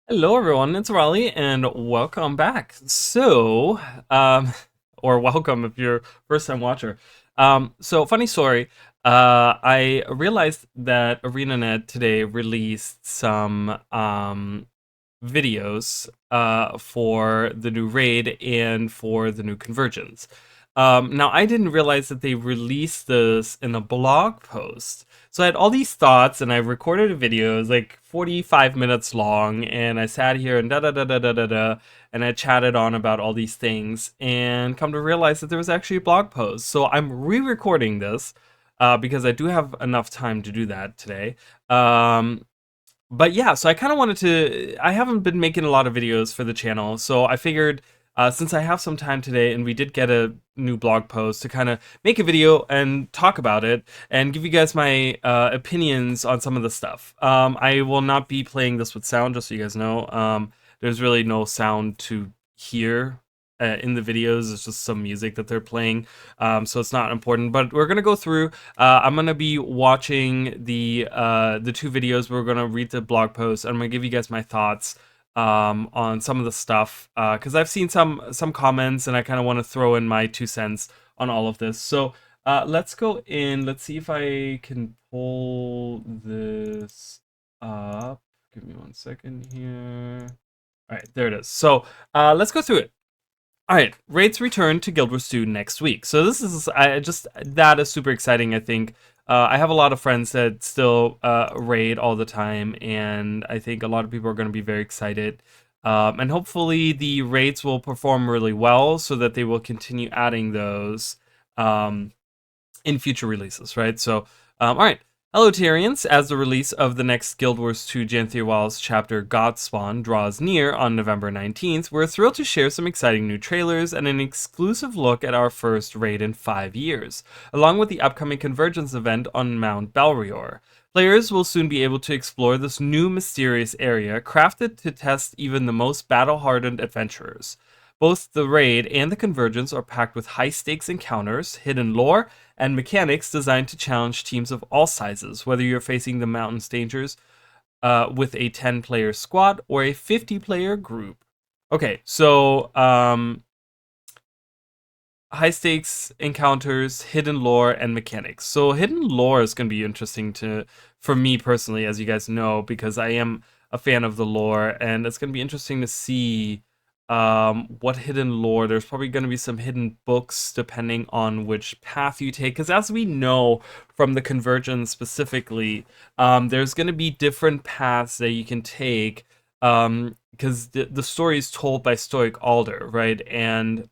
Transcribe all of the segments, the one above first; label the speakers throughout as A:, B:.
A: Hello, everyone. It's Raleigh, and welcome back. Or welcome if you're first time watcher. Funny story. I realized that ArenaNet today released some videos for the new raid and for the new Convergence. Now, I didn't realize that they released this in a blog post. So I had all these thoughts, and I recorded a video. It was like 45 minutes long, and I sat here and da da da da da da da, and I chatted on about all these things, and come to realize that there was actually a blog post. So I'm re-recording this because I do have enough time to do that today. But yeah, so I kind of wanted to. I haven't been making a lot of videos for the channel, so I figured since I have some time today and we did get a new blog post to kind of make a video and talk about it and give you guys my opinions on some of the stuff. I will not be playing this with sound, just so you guys know. There's really no sound to hear in the videos. It's just some music that they're playing, so it's not important. But we're gonna go through. I'm gonna be watching the two videos. We're gonna read the blog post. I'm gonna give you guys my thoughts on some of the stuff because I've seen some comments, and I kind of want to throw in my 2 cents on all of this. So let's go in. Let's see if I can pull this up. Give me 1 second here. All right, there it is. So let's go through it. All right, rates return to Guild Wars 2 next week. So this is that is super exciting. I think I have a lot of friends that still raid all the time, and I think a lot of people are going to be very excited. And hopefully the rates will perform really well, so that they will continue adding those in future releases, right? So, all right. Hello, Tyrians. As the release of the next Guild Wars 2 Janthir Walls chapter Godspawn draws near on November 19th, we're thrilled to share some exciting new trailers and an exclusive look at our first raid in 5 years, along with the upcoming Convergence event on Mount Belrior. Players will soon be able to explore this new mysterious area, crafted to test even the most battle-hardened adventurers. Both the raid and the Convergence are packed with high-stakes encounters, hidden lore, and mechanics designed to challenge teams of all sizes, whether you're facing the mountain's dangers with a 10-player squad or a 50-player group. Okay, so high stakes encounters, hidden lore, and mechanics. So hidden lore is going to be interesting for me personally, as you guys know, because I am a fan of the lore, and it's going to be interesting to see what hidden lore. There's probably going to be some hidden books depending on which path you take, because as we know from the Convergence specifically, there's going to be different paths that you can take, because the story is told by Stoic Alder, right? And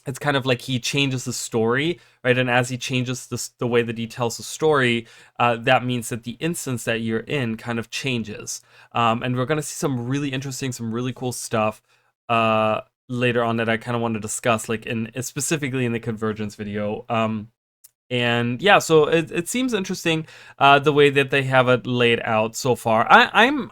A: it's kind of like he changes the story, right? And as he changes the way that he tells the story, that means that the instance that you're in kind of changes. And we're going to see some really interesting, some really cool stuff later on that I kind of want to discuss, like specifically in the Convergence video. And yeah, so it seems interesting the way that they have it laid out so far. I'm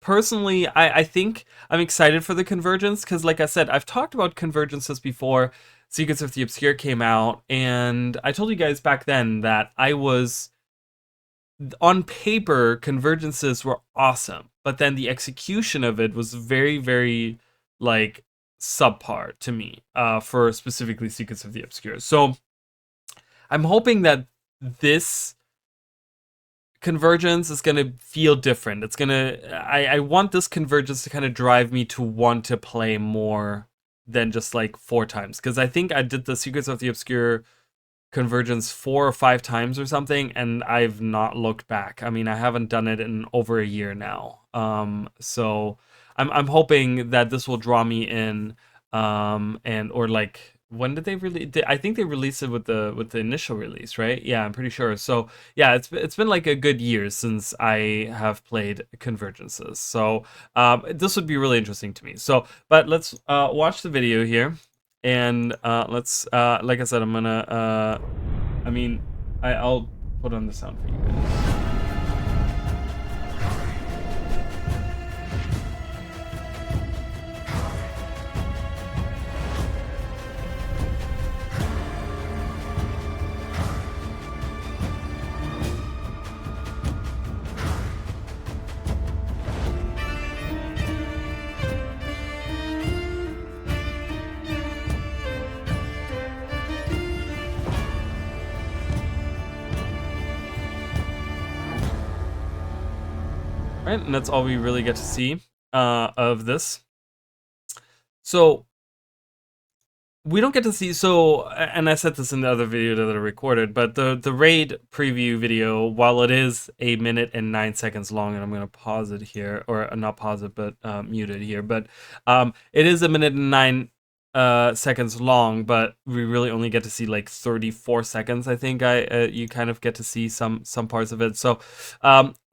A: personally, I think I'm excited for the Convergence because, like I said, I've talked about Convergences before. Secrets of the Obscure came out, and I told you guys back then that I was, on paper, Convergences were awesome, but then the execution of it was very, very, like, subpar to me, for specifically Secrets of the Obscure. So I'm hoping that this Convergence is gonna feel different. It's gonna. I want this Convergence to kind of drive me to want to play more than just like 4 times, because I think I did the Secrets of the Obscure Convergence 4 or 5 times or something, and I've not looked back. I mean, I haven't done it in over a year now. So I'm hoping that this will draw me in, and or like, when did they release? I think they released it with the initial release, right? Yeah, I'm pretty sure. So yeah, it's been like a good year since I have played Convergences. So this would be really interesting to me. So, but let's watch the video here, and let's like I said, I'm gonna I mean, I'll put on the sound for you guys. right? And that's all we really get to see of this. So we don't get to see, so, and I said this in the other video that I recorded, but the raid preview video, while it is 1 minute and 9 seconds long, and I'm going to pause it here, or not pause it, but mute it here, but it is 1 minute and 9 seconds long, but we really only get to see like 34 seconds, I think. You kind of get to see some parts of it. So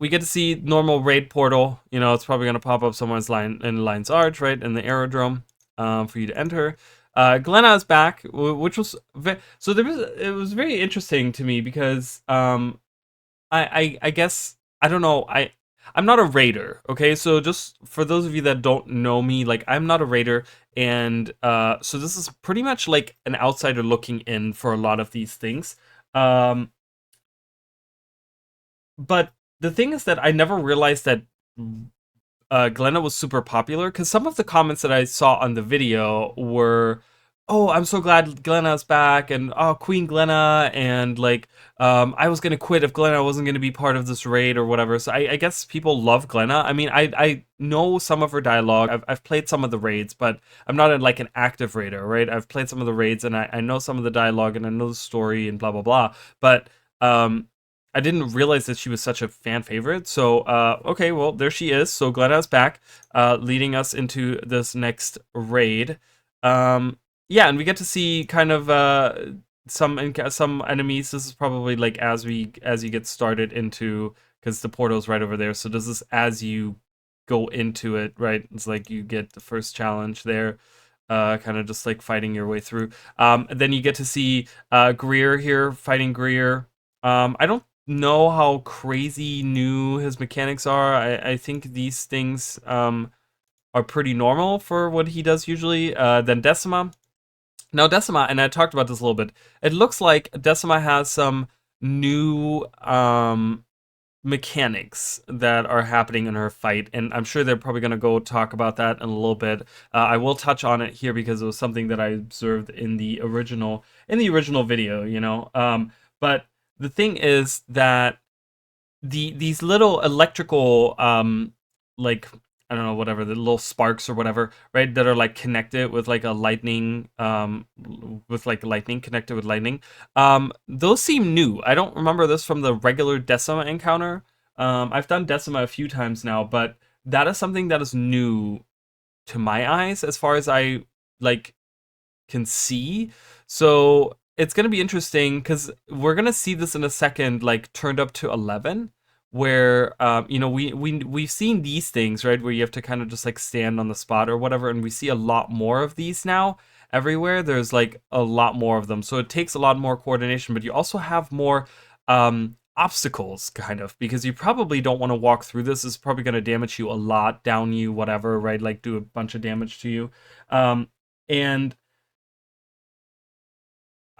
A: we get to see normal raid portal. You know, it's probably going to pop up somewhere in Lion's Arch, right, in the aerodrome, for you to enter. Glenna is back, which was so it was very interesting to me because I guess I don't know, I'm not a raider, okay? So just for those of you that don't know me, like, I'm not a raider, and so this is pretty much like an outsider looking in for a lot of these things. But the thing is that I never realized that Glenna was super popular, because some of the comments that I saw on the video were, "Oh, I'm so glad Glenna's back," and "Oh, Queen Glenna," and like, "I was gonna quit if Glenna wasn't gonna be part of this raid," or whatever. So I guess people love Glenna. I mean, I know some of her dialogue. I've played some of the raids, but I'm not like an active raider, right? I've played some of the raids, and I know some of the dialogue, and I know the story, and blah blah blah. But I didn't realize that she was such a fan favorite. So, okay, well, there she is. So Glenna's back, leading us into this next raid. Yeah, and we get to see kind of some enemies. This is probably like as you get started into, because the portal's right over there. So this is as you go into it, right? It's like you get the first challenge there. Kind of just like fighting your way through. Then you get to see Greer here fighting Greer. I don't know how crazy new his mechanics are. I think these things are pretty normal for what he does usually. Then Decima. Now Decima, and I talked about this a little bit, it looks like Decima has some new mechanics that are happening in her fight, and I'm sure they're probably going to go talk about that in a little bit. I will touch on it here because it was something that I observed in the original video, you know. But the thing is that these little electrical like, I don't know, whatever, the little sparks or whatever, right, that are like connected with like a lightning, with like lightning connected with lightning, those seem new. I don't remember this from the regular Decima encounter. I've done Decima a few times now, but that is something that is new to my eyes as far as I like can see. So it's going to be interesting because we're going to see this in a second, like turned up to 11, where you know, we've seen these things, right, where you have to kind of just like stand on the spot or whatever, and we see a lot more of these now everywhere. There's like a lot more of them, so it takes a lot more coordination, but you also have more obstacles, kind of, because you probably don't want to walk through this. It's probably going to damage you a lot, down you, whatever, right, like do a bunch of damage to you. And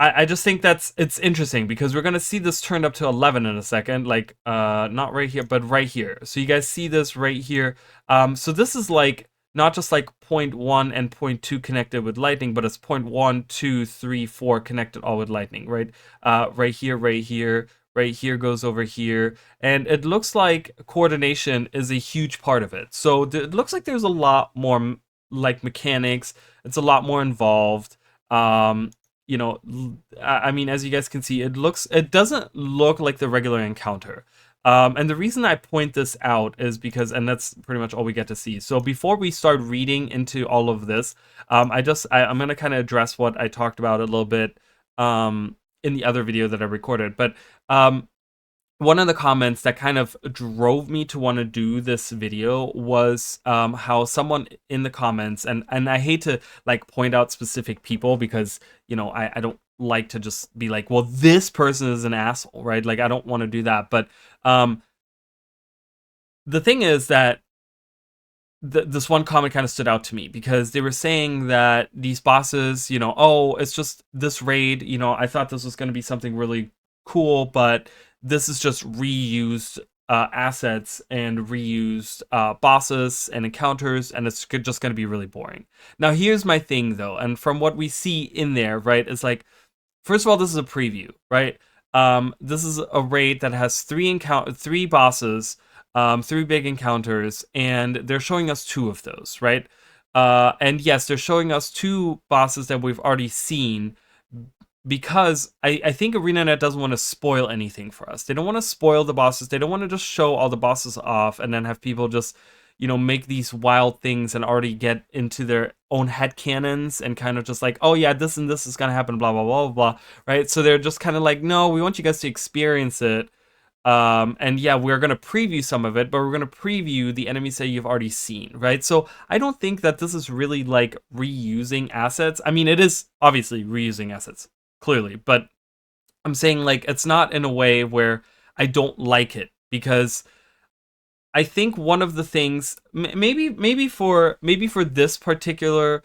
A: I just think it's interesting because we're gonna see this turned up to 11 in a second, like not right here, but right here. So you guys see this right here. So this is like not just like point 1 and point 2 connected with lightning, but it's point 1, 2, 3, 4 connected all with lightning, right? Right here, right here, right here goes over here, and it looks like coordination is a huge part of it. So it looks like there's a lot more like mechanics. It's a lot more involved. You know, I mean, as you guys can see, it doesn't look like the regular encounter. And the reason I point this out is because, and that's pretty much all we get to see. So before we start reading into all of this, I'm going to kind of address what I talked about a little bit in the other video that I recorded. But one of the comments that kind of drove me to want to do this video was how someone in the comments, and I hate to like point out specific people because, you know, I don't like to just be like, well, this person is an asshole, right? Like, I don't want to do that. But the thing is that this one comment kind of stood out to me because they were saying that these bosses, you know, oh, it's just this raid, you know, I thought this was going to be something really cool, but this is just reused assets and reused bosses and encounters, and it's just going to be really boring. Now, here's my thing, though, and from what we see in there, right, it's like, first of all, this is a preview, right? This is a raid that has three bosses. three big encounters, and they're showing us two of those, right? And yes, they're showing us two bosses that we've already seen because I think ArenaNet doesn't want to spoil anything for us. They don't want to spoil the bosses. They don't want to just show all the bosses off and then have people just, make these wild things and already get into their own headcanons and kind of just like, oh yeah, this and this is going to happen, blah, blah, blah, blah, right? So they're just kind of like, no, we want you guys to experience it. And yeah, we're going to preview some of it, but we're going to preview the enemies that you've already seen, right? So I don't think that this is really like reusing assets. I mean, it is obviously reusing assets, clearly, but I'm saying like it's not in a way where I don't like it because I think one of the things maybe for this particular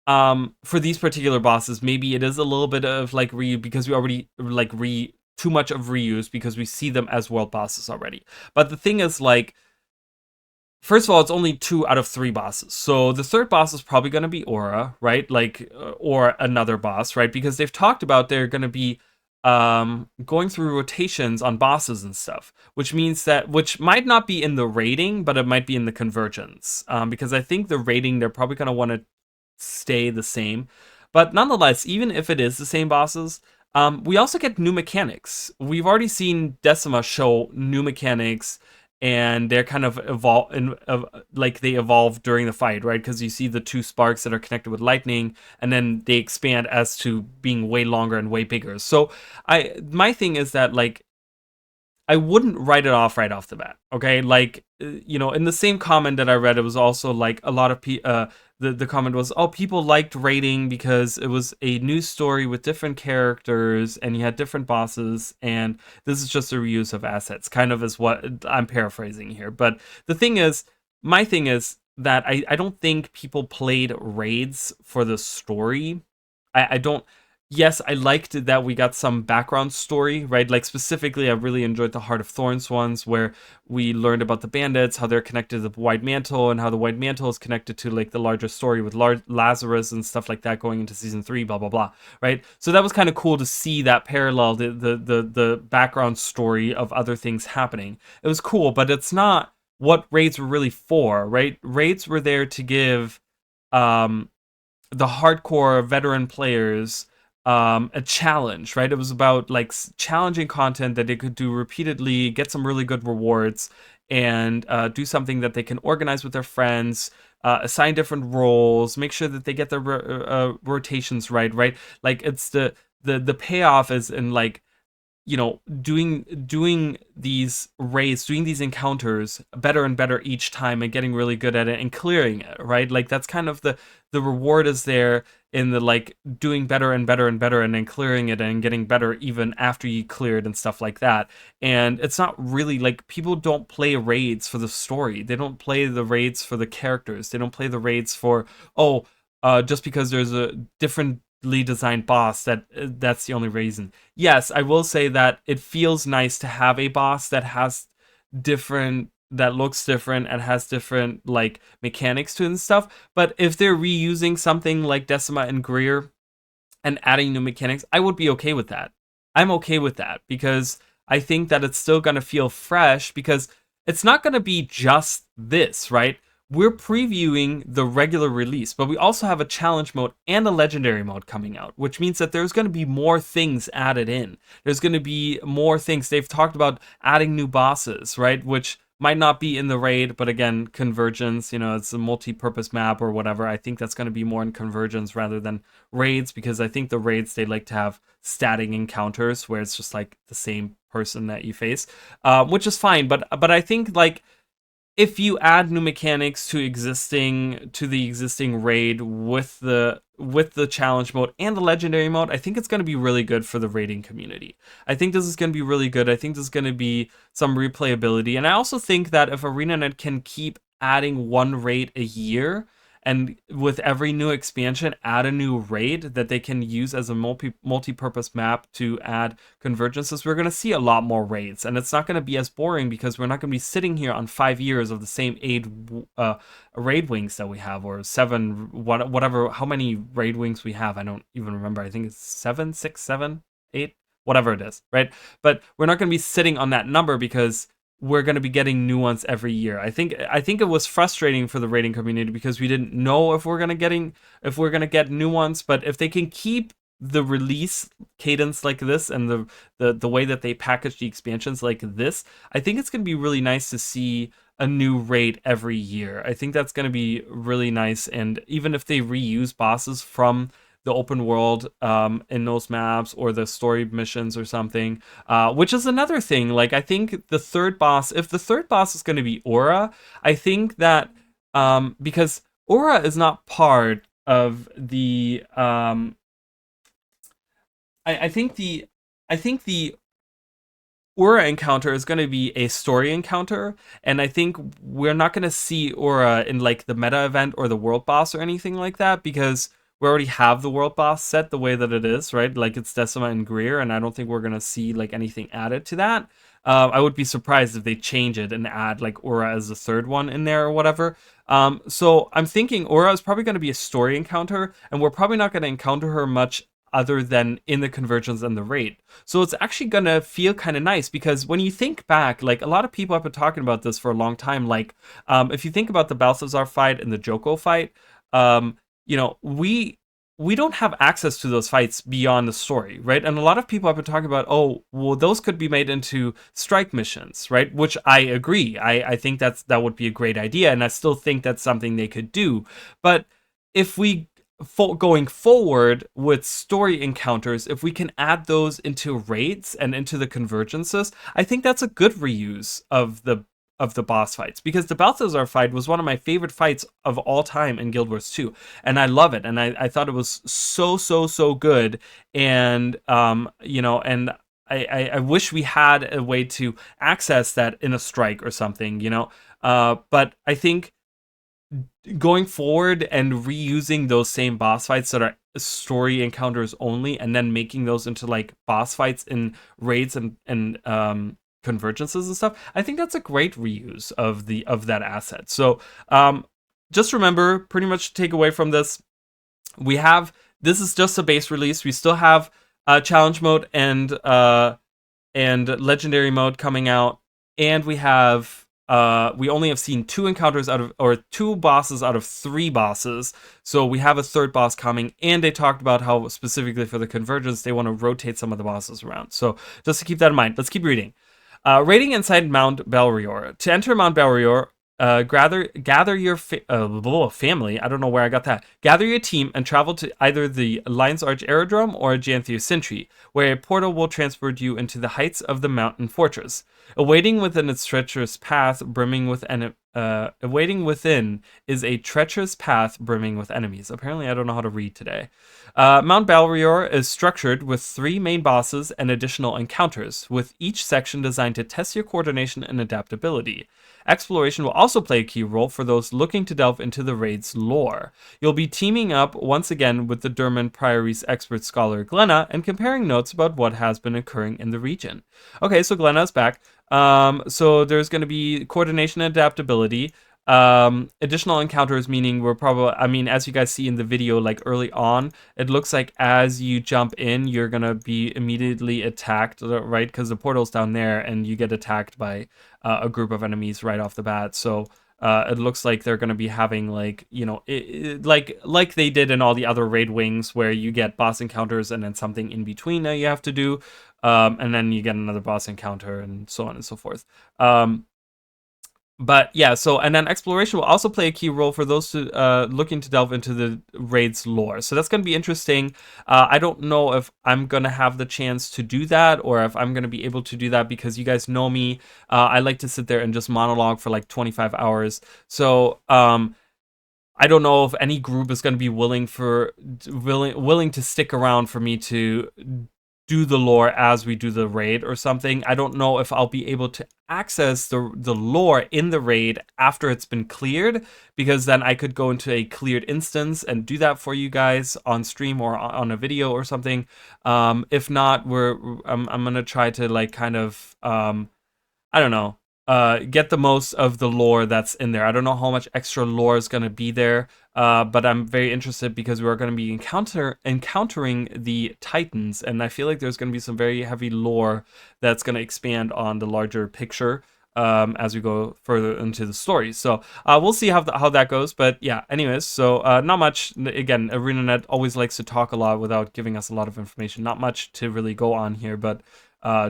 A: for these particular bosses, maybe it is a little bit of like because we already like too much of reuse because we see them as world bosses already. But the thing is, like, first of all, it's only 2 out of 3 bosses. So the third boss is probably going to be Aura, right? Like, or another boss, right? Because they've talked about they're going to be going through rotations on bosses and stuff, which means that, which might not be in the rating, but it might be in the convergence. Because I think the rating, they're probably going to want to stay the same. But nonetheless, even if it is the same bosses, we also get new mechanics. We've already seen Decima show new mechanics, and they're kind of like they evolve during the fight, right? Because you see the 2 sparks that are connected with lightning, and then they expand as to being way longer and way bigger. So my thing is that, like, I wouldn't write it off right off the bat. Okay, like, in the same comment that I read, it was also like a lot of the comment was, oh, people liked raiding because it was a new story with different characters and you had different bosses, and this is just a reuse of assets, kind of is what I'm paraphrasing here. But the thing is, my thing is that I don't think people played raids for the story. I don't. Yes, I liked that we got some background story, right? Like, specifically, I really enjoyed the Heart of Thorns ones, where we learned about the bandits, how they're connected to the White Mantle, and how the White Mantle is connected to, like, the larger story with Lazarus and stuff like that going into season 3, blah blah blah, right? So that was kind of cool to see that parallel, the background story of other things happening. It was cool, but it's not what raids were really for, right? Raids were there to give um the hardcore veteran players a challenge, right? It was about like challenging content that they could do repeatedly, get some really good rewards, and do something that they can organize with their friends, assign different roles, make sure that they get their rotations right, right? Like, it's the payoff is in, like, doing these raids, doing these encounters better and better each time, and getting really good at it and clearing it, right? Like, that's kind of the reward is there in the, like, doing better and better and better, and then clearing it and getting better even after you clear it and stuff like that. And it's not really like, people don't play raids for the story. They don't play the raids for the characters. They don't play the raids for, oh, just because there's a differently designed boss, that's the only reason. Yes, I will say that it feels nice to have a boss that has that looks different and has different, like, mechanics to it and stuff. But if they're reusing something like Decima and Greer and adding new mechanics, I would be okay with that. I'm okay with that because I think that it's still going to feel fresh, because it's not going to be just this, right? We're previewing the regular release, but we also have a challenge mode and a legendary mode coming out, which means that there's going to be more things added in. There's going to be more things. They've talked about adding new bosses, right? Which might not be in the raid, but again, Convergence, it's a multi-purpose map or whatever. I think that's going to be more in Convergence rather than raids, because I think the raids, they like to have static encounters where it's just like the same person that you face, which is fine. But I think, like, if you add new mechanics to the existing raid with the challenge mode and the legendary mode, I think it's going to be really good for the raiding community. I think this is going to be really good. I think this is going to be some replayability, and I also think that if ArenaNet can keep adding one raid a year, and with every new expansion add a new raid that they can use as a multi-purpose map to add convergences, we're going to see a lot more raids, and it's not going to be as boring, because we're not going to be sitting here on 5 years of the same 8 raid wings that we have, or 7, whatever, how many raid wings we have, I don't even remember. I think it's 7, 6, 7, 8, whatever it is, right? But we're not going to be sitting on that number, because we're going to be getting new ones every year. I think it was frustrating for the rating community because we didn't know if we're going to get new ones, but if they can keep the release cadence like this and the way that they package the expansions like this, I think it's going to be really nice to see a new raid every year. I think that's going to be really nice, and even if they reuse bosses from the open world in those maps or the story missions or something, which is another thing. Like, I think the third boss, if the third boss is going to be Aura, I think that because Aura is not part of the I think the Aura encounter is going to be a story encounter, and I think we're not going to see Aura in like the meta event or the world boss or anything like that, because we already have the world boss set the way that it is, right? Like, it's Decima and Greer, and I don't think we're going to see like anything added to that. I would be surprised if they change it and add like Aura as the third one in there or whatever. So I'm thinking Aura is probably going to be a story encounter, and we're probably not going to encounter her much other than in the Convergence and the raid. So it's actually gonna feel kind of nice, because when you think back, like, a lot of people have been talking about this for a long time. Like, if you think about the Balthazar fight and the Joko fight, um, we don't have access to those fights beyond the story, right? And a lot of people have been talking about, oh, well, those could be made into strike missions, right? Which I agree. I think that would be a great idea, and I still think that's something they could do. But if we going forward with story encounters, if we can add those into raids and into the convergences, I think that's a good reuse of the boss fights, because the Balthazar fight was one of my favorite fights of all time in Guild Wars 2, and I love it, and I thought it was so good, and and I wish we had a way to access that in a strike or something, but I think going forward and reusing those same boss fights that are story encounters only, and then making those into like boss fights in raids and convergences and stuff, I think that's a great reuse of that asset. So just remember, pretty much take away from this, this is just a base release. We still have challenge mode and legendary mode coming out, and we only have seen two bosses out of three bosses. So we have a third boss coming, and they talked about how specifically for the Convergence they want to rotate some of the bosses around. So just to keep that in mind, let's keep reading. Raiding inside Mount Belrior. To enter Mount Belrior, gather your family. I don't know where I got that. Gather your team and travel to either the Lion's Arch Aerodrome or Janthir Sentry, where a portal will transport you into the heights of the mountain fortress. Awaiting within is a treacherous path brimming with enemies. Apparently, I don't know how to read today. Mount Balrior is structured with 3 main bosses and additional encounters, with each section designed to test your coordination and adaptability. Exploration will also play a key role for those looking to delve into the raid's lore. You'll be teaming up once again with the Durman Priory's expert scholar Glenna and comparing notes about what has been occurring in the region. Okay, so Glenna's back. So there's going to be coordination and adaptability. Additional encounters, meaning as you guys see in the video, like early on, it looks like as you jump in, you're gonna be immediately attacked, right? Because the portal's down there, and you get attacked by a group of enemies right off the bat. So it looks like they're gonna be having like like they did in all the other raid wings, where you get boss encounters and then something in between that you have to do, and then you get another boss encounter, and so on and so forth. But yeah, and then exploration will also play a key role for those looking to delve into the raid's lore. So that's going to be interesting. I don't know if I'm going to have the chance to do that, or if I'm going to be able to do that, because you guys know me. I like to sit there and just monologue for like 25 hours. So I don't know if any group is going to be willing to stick around for me to do the lore as we do the raid or something. I don't know if I'll be able to access the lore in the raid after it's been cleared, because then I could go into a cleared instance and do that for you guys on stream or on a video or something. If not, I'm gonna try to like kind of I don't know, get the most of the lore that's in there. I don't know how much extra lore is going to be there, but I'm very interested, because we're going to be encountering the Titans, and I feel like there's going to be some very heavy lore that's going to expand on the larger picture. as we go further into the story. So we'll see how that goes. But yeah, anyways, so not much. Again, ArenaNet always likes to talk a lot without giving us a lot of information. Not much to really go on here, but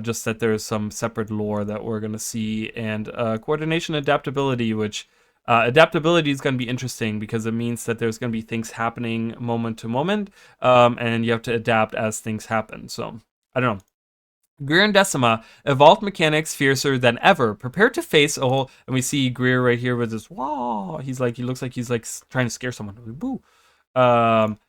A: just that there's some separate lore that we're going to see, and coordination adaptability, which adaptability is going to be interesting because it means that there's going to be things happening moment to moment, and you have to adapt as things happen. So I don't know. Greer and Decima, evolved mechanics fiercer than ever, prepared to face a whole. And we see Greer right here with this. Wah! He looks like he's like trying to scare someone. Boo. Um,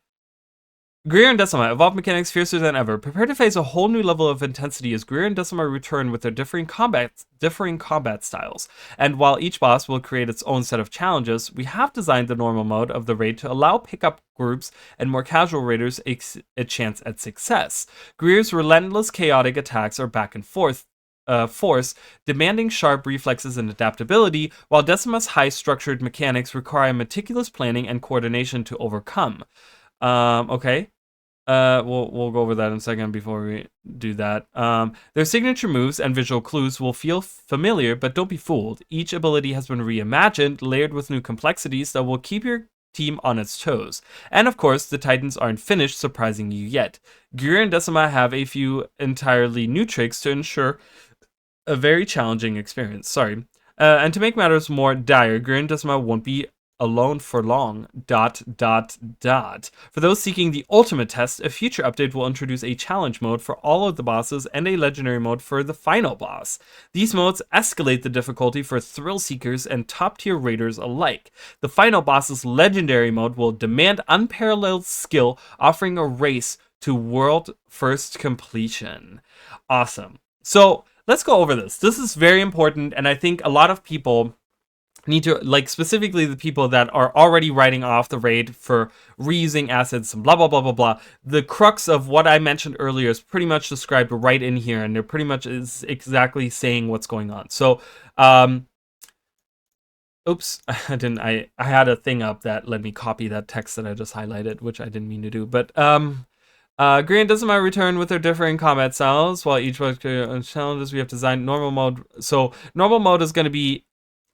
A: Greer and Decima, evolved mechanics fiercer than ever, prepare to face a whole new level of intensity as Greer and Decima return with their differing combat styles. And while each boss will create its own set of challenges, we have designed the normal mode of the raid to allow pickup groups and more casual raiders a chance at success. Greer's relentless chaotic attacks are back and forth, force, demanding sharp reflexes and adaptability, while Decima's high-structured mechanics require meticulous planning and coordination to overcome. Okay. We'll go over that in a second before we do that. Their signature moves and visual clues will feel familiar, but don't be fooled. Each ability has been reimagined, layered with new complexities that will keep your team on its toes. And of course, the Titans aren't finished surprising you yet. Gear and Decima have a few entirely new tricks to ensure a very challenging experience. Sorry. And to make matters more dire, Gear and Decima won't be alone for long. ... For those seeking the ultimate test, a future update will introduce a challenge mode for all of the bosses and a legendary mode for the final boss. These modes escalate the difficulty for thrill seekers and top tier raiders alike. The final boss's legendary mode will demand unparalleled skill, offering a race to world first completion. Awesome. So let's go over this. This is very important, and I think a lot of people need to, like, specifically the people that are already writing off the raid for reusing assets and blah blah blah blah blah. The crux of what I mentioned earlier is pretty much described right in here, and they're pretty much is exactly saying what's going on. So oops, I had a thing up that let me copy that text that I just highlighted, which I didn't mean to do. But Green doesn't mind return with their differing combat styles, while each one challenges we have designed normal mode. So normal mode is going to be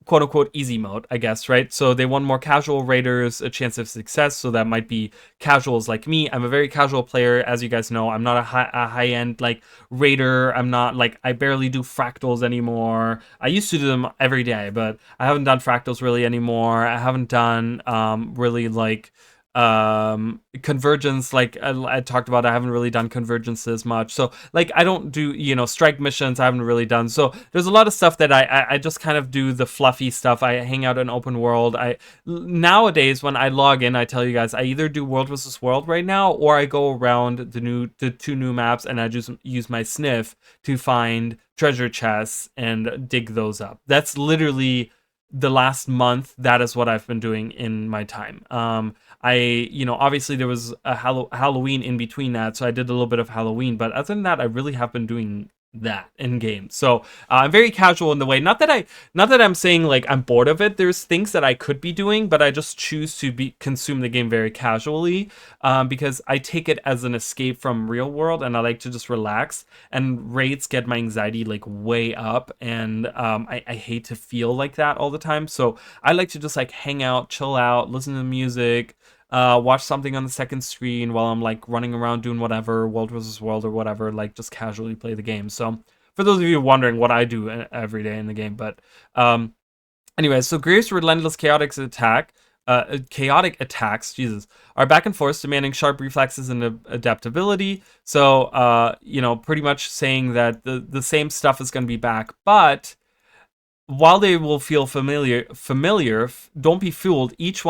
A: quote unquote easy mode, I guess, right? So they want more casual raiders a chance of success. So that might be casuals like me. I'm a very casual player, as you guys know. I'm not a high end like raider. I'm not like, I barely do fractals anymore. I used to do them every day, but I haven't done fractals really anymore. I haven't done really like Convergence, like I talked about. I haven't really done Convergence as much, so like I don't do, you know, strike missions. I haven't really done. So there's a lot of stuff that I just kind of do the fluffy stuff. I hang out in open world. Nowadays when I log in, I tell you guys, I either do world versus world right now, or I go around the two new maps and I just use my sniff to find treasure chests and dig those up. That's literally the last month. That is what I've been doing in my time. You know, obviously there was a Halloween in between that, so I did a little bit of Halloween, but other than that, I really have been doing that in game. So I'm very casual in the way. Not that I'm saying like I'm bored of it. There's things that I could be doing, but I just choose to consume the game very casually, because I take it as an escape from real world, and I like to just relax. And raids get my anxiety like way up, and I hate to feel like that all the time. So I like to just like hang out, chill out, listen to music, watch something on the second screen while I'm like running around doing whatever, world versus world or whatever, like just casually play the game. So for those of you wondering what I do every day in the game, but anyway, so Greer's relentless chaotic attacks, Jesus, are back and forth, demanding sharp reflexes and adaptability. So you know, pretty much saying that the same stuff is going to be back, but while they will feel familiar, don't be fooled. Each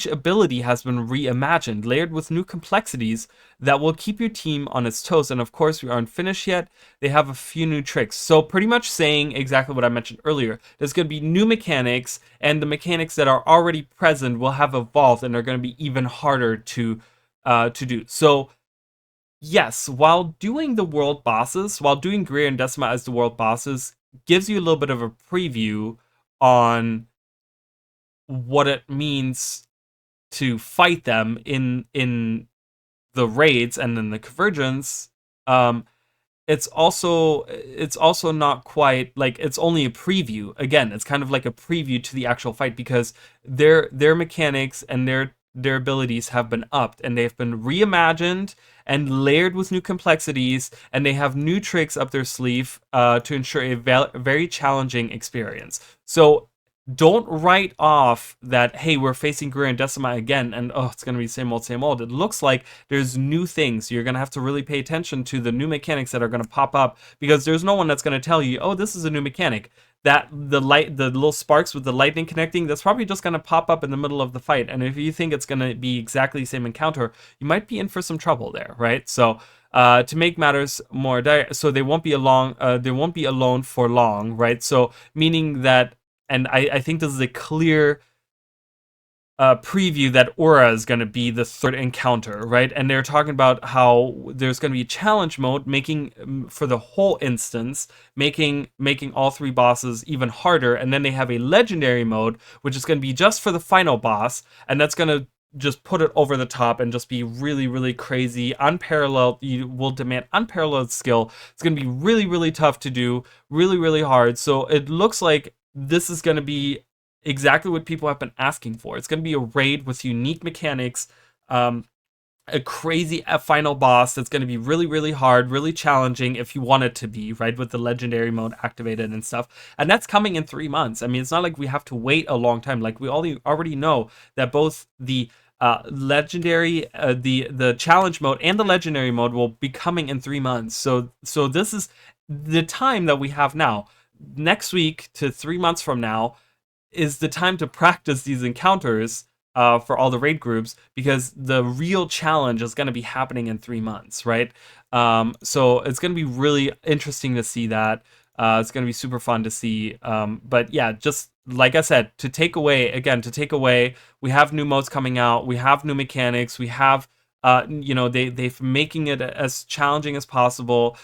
A: ability has been reimagined, layered with new complexities that will keep your team on its toes. And of course, we aren't finished yet. They have a few new tricks. So pretty much saying exactly what I mentioned earlier. There's going to be new mechanics, and the mechanics that are already present will have evolved and are going to be even harder to do. So yes, while doing the world bosses, while doing Greer and Decima as the world bosses, gives you a little bit of a preview on what it means to fight them in the raids and in the Convergence. it's also not quite like it's only a preview. Again, it's kind of like a preview to the actual fight because their mechanics and their abilities have been upped and they've been reimagined and layered with new complexities, and they have new tricks up their sleeve to ensure a very challenging experience. So don't write off that, hey, we're facing Guru and Decima again and oh, it's going to be same old, same old. It looks like there's new things. You're going to have to really pay attention to the new mechanics that are going to pop up, because there's no one that's going to tell you, oh, this is a new mechanic. That the little sparks with the lightning connecting, that's probably just going to pop up in the middle of the fight. And if you think it's going to be exactly the same encounter, you might be in for some trouble there, right? So to make matters more dire, so they won't be alone for long, right? So meaning that, and I think this is a clear preview that Aura is going to be the third encounter, right? And they're talking about how there's going to be challenge mode, making for the whole instance, making all three bosses even harder, and then they have a legendary mode, which is going to be just for the final boss, and that's going to just put it over the top and just be really, really crazy, unparalleled. You will demand unparalleled skill. It's going to be really, really tough to do, really, really hard. So it looks like this is going to be exactly what people have been asking for. It's going to be a raid with unique mechanics, a crazy final boss that's going to be really, really hard, really challenging if you want it to be, right? With the legendary mode activated and stuff. And that's coming in 3 months. I mean, it's not like we have to wait a long time. Like we already know that both the legendary, the challenge mode and the legendary mode will be coming in 3 months. So this is the time that we have now. Next week to 3 months from now is the time to practice these encounters for all the raid groups, because the real challenge is going to be happening in 3 months, right? So it's going to be really interesting to see that. It's going to be super fun to see. But yeah, just like I said, to take away, we have new modes coming out, we have new mechanics, we have they've making it as challenging as possible.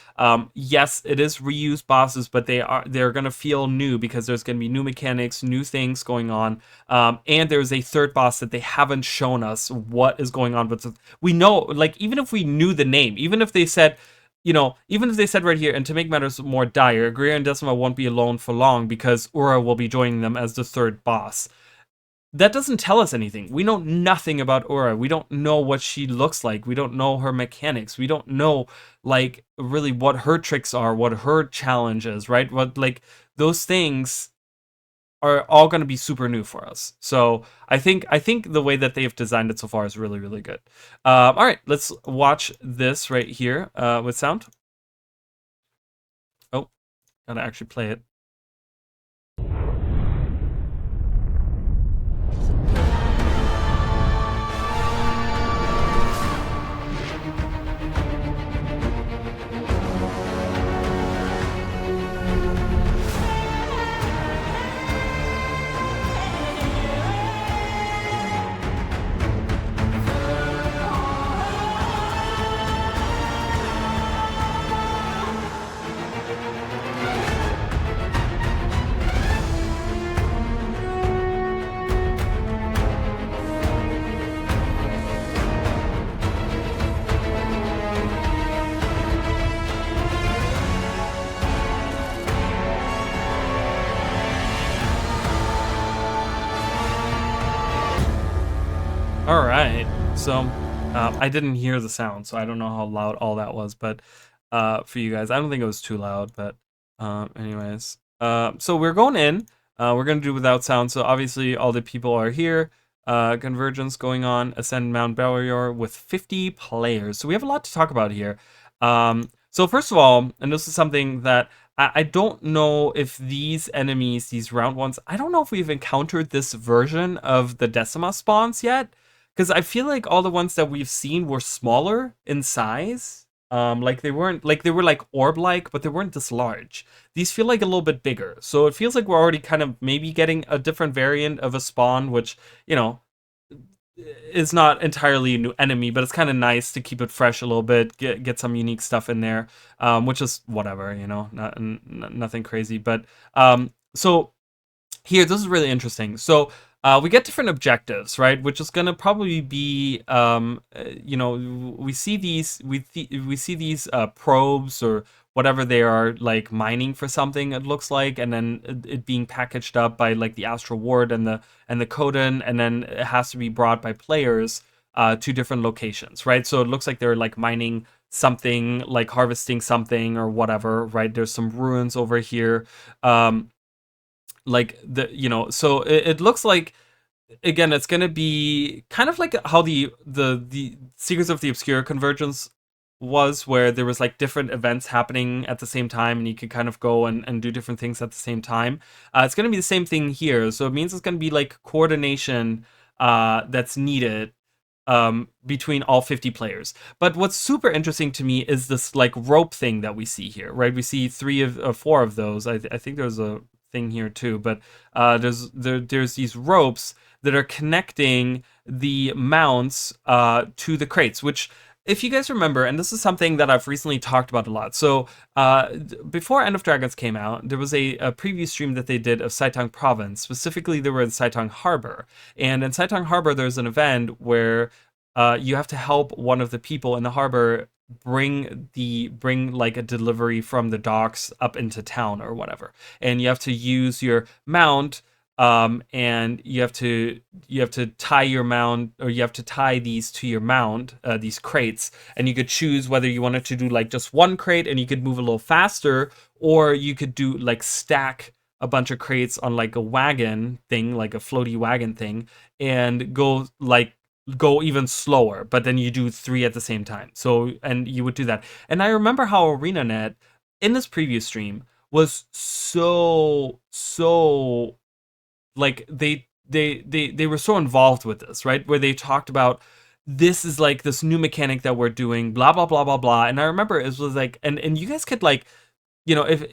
A: Yes, it is reused bosses, but they're gonna feel new because there's gonna be new mechanics, new things going on. And there's a third boss that they haven't shown us what is going on. But we know, like, even if we knew the name, even if they said right here, and to make matters more dire, Greer and Decima won't be alone for long because Ura will be joining them as the third boss. That doesn't tell us anything. We know nothing about Aura. We don't know what she looks like. We don't know her mechanics. We don't know, like, really what her tricks are, what her challenge is, right? What, like, those things are all going to be super new for us. So I think the way that they've designed it so far is really, really good. All right, let's watch this right here with sound. Oh, gotta actually play it. All right. So I didn't hear the sound, so I don't know how loud all that was, but for you guys, I don't think it was too loud, but anyways. So we're going in. We're going to do without sound, so obviously all the people are here. Convergence going on, Ascend Mount Belrior with 50 players. So we have a lot to talk about here. So first of all, and this is something that I don't know if these enemies, these round ones, I don't know if we've encountered this version of the Decima spawns yet. Because I feel like all the ones that we've seen were smaller in size. Like they were like orb-like, but they weren't this large. These feel like a little bit bigger. So it feels like we're already kind of maybe getting a different variant of a spawn, which, is not entirely a new enemy, but it's kind of nice to keep it fresh a little bit, get some unique stuff in there, which is whatever, nothing crazy. But so here, this is really interesting. So we get different objectives, right? Which is going to probably be, we see these probes or whatever they are like mining for something, it looks like, and then it being packaged up by like the Astral Ward and the Coden, and then it has to be brought by players to different locations, right? So it looks like they're like mining something, like harvesting something or whatever, right? There's some ruins over here. Like the so it looks like, again, it's going to be kind of like how the Secrets of the Obscure Convergence was, where there was like different events happening at the same time, and you could kind of go and do different things at the same time. It's going to be the same thing here, so it means it's going to be like coordination that's needed between all 50 players. But what's super interesting to me is this like rope thing that we see here, right? We see four of those. I think there's a thing here too, but there's these ropes that are connecting the mounts to the crates, which, if you guys remember, and this is something that I've recently talked about a lot. So before End of Dragons came out, there was a preview stream that they did of Saitang Province. Specifically, they were in Saitang Harbor. And in Saitang Harbor, there's an event where you have to help one of the people in the harbor bring like a delivery from the docks up into town or whatever. And you have to use your mount, and you have to tie your mount, or you have to tie these to your mount, these crates, and you could choose whether you wanted to do like just one crate and you could move a little faster, or you could do like stack a bunch of crates on like a wagon thing, like a floaty wagon thing, and go even slower, but then you do three at the same time. So, and you would do that. And I remember how ArenaNet in this previous stream was so like they were so involved with this, right? Where they talked about, this is like this new mechanic that we're doing, blah blah blah blah blah. And I remember it was like, and you guys could like, if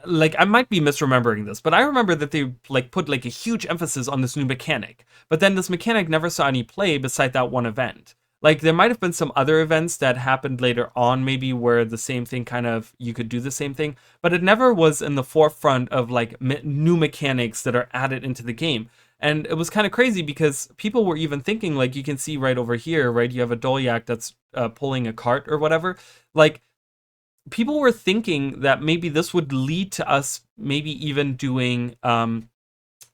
A: like, I might be misremembering this, but I remember that they like put like a huge emphasis on this new mechanic, but then this mechanic never saw any play beside that one event. Like, there might have been some other events that happened later on, maybe, where the same thing kind of, you could do the same thing, but it never was in the forefront of like new mechanics that are added into the game. And it was kind of crazy because people were even thinking, like, you can see right over here, right? You have a Dolyak that's pulling a cart or whatever. Like, people were thinking that maybe this would lead to us maybe even doing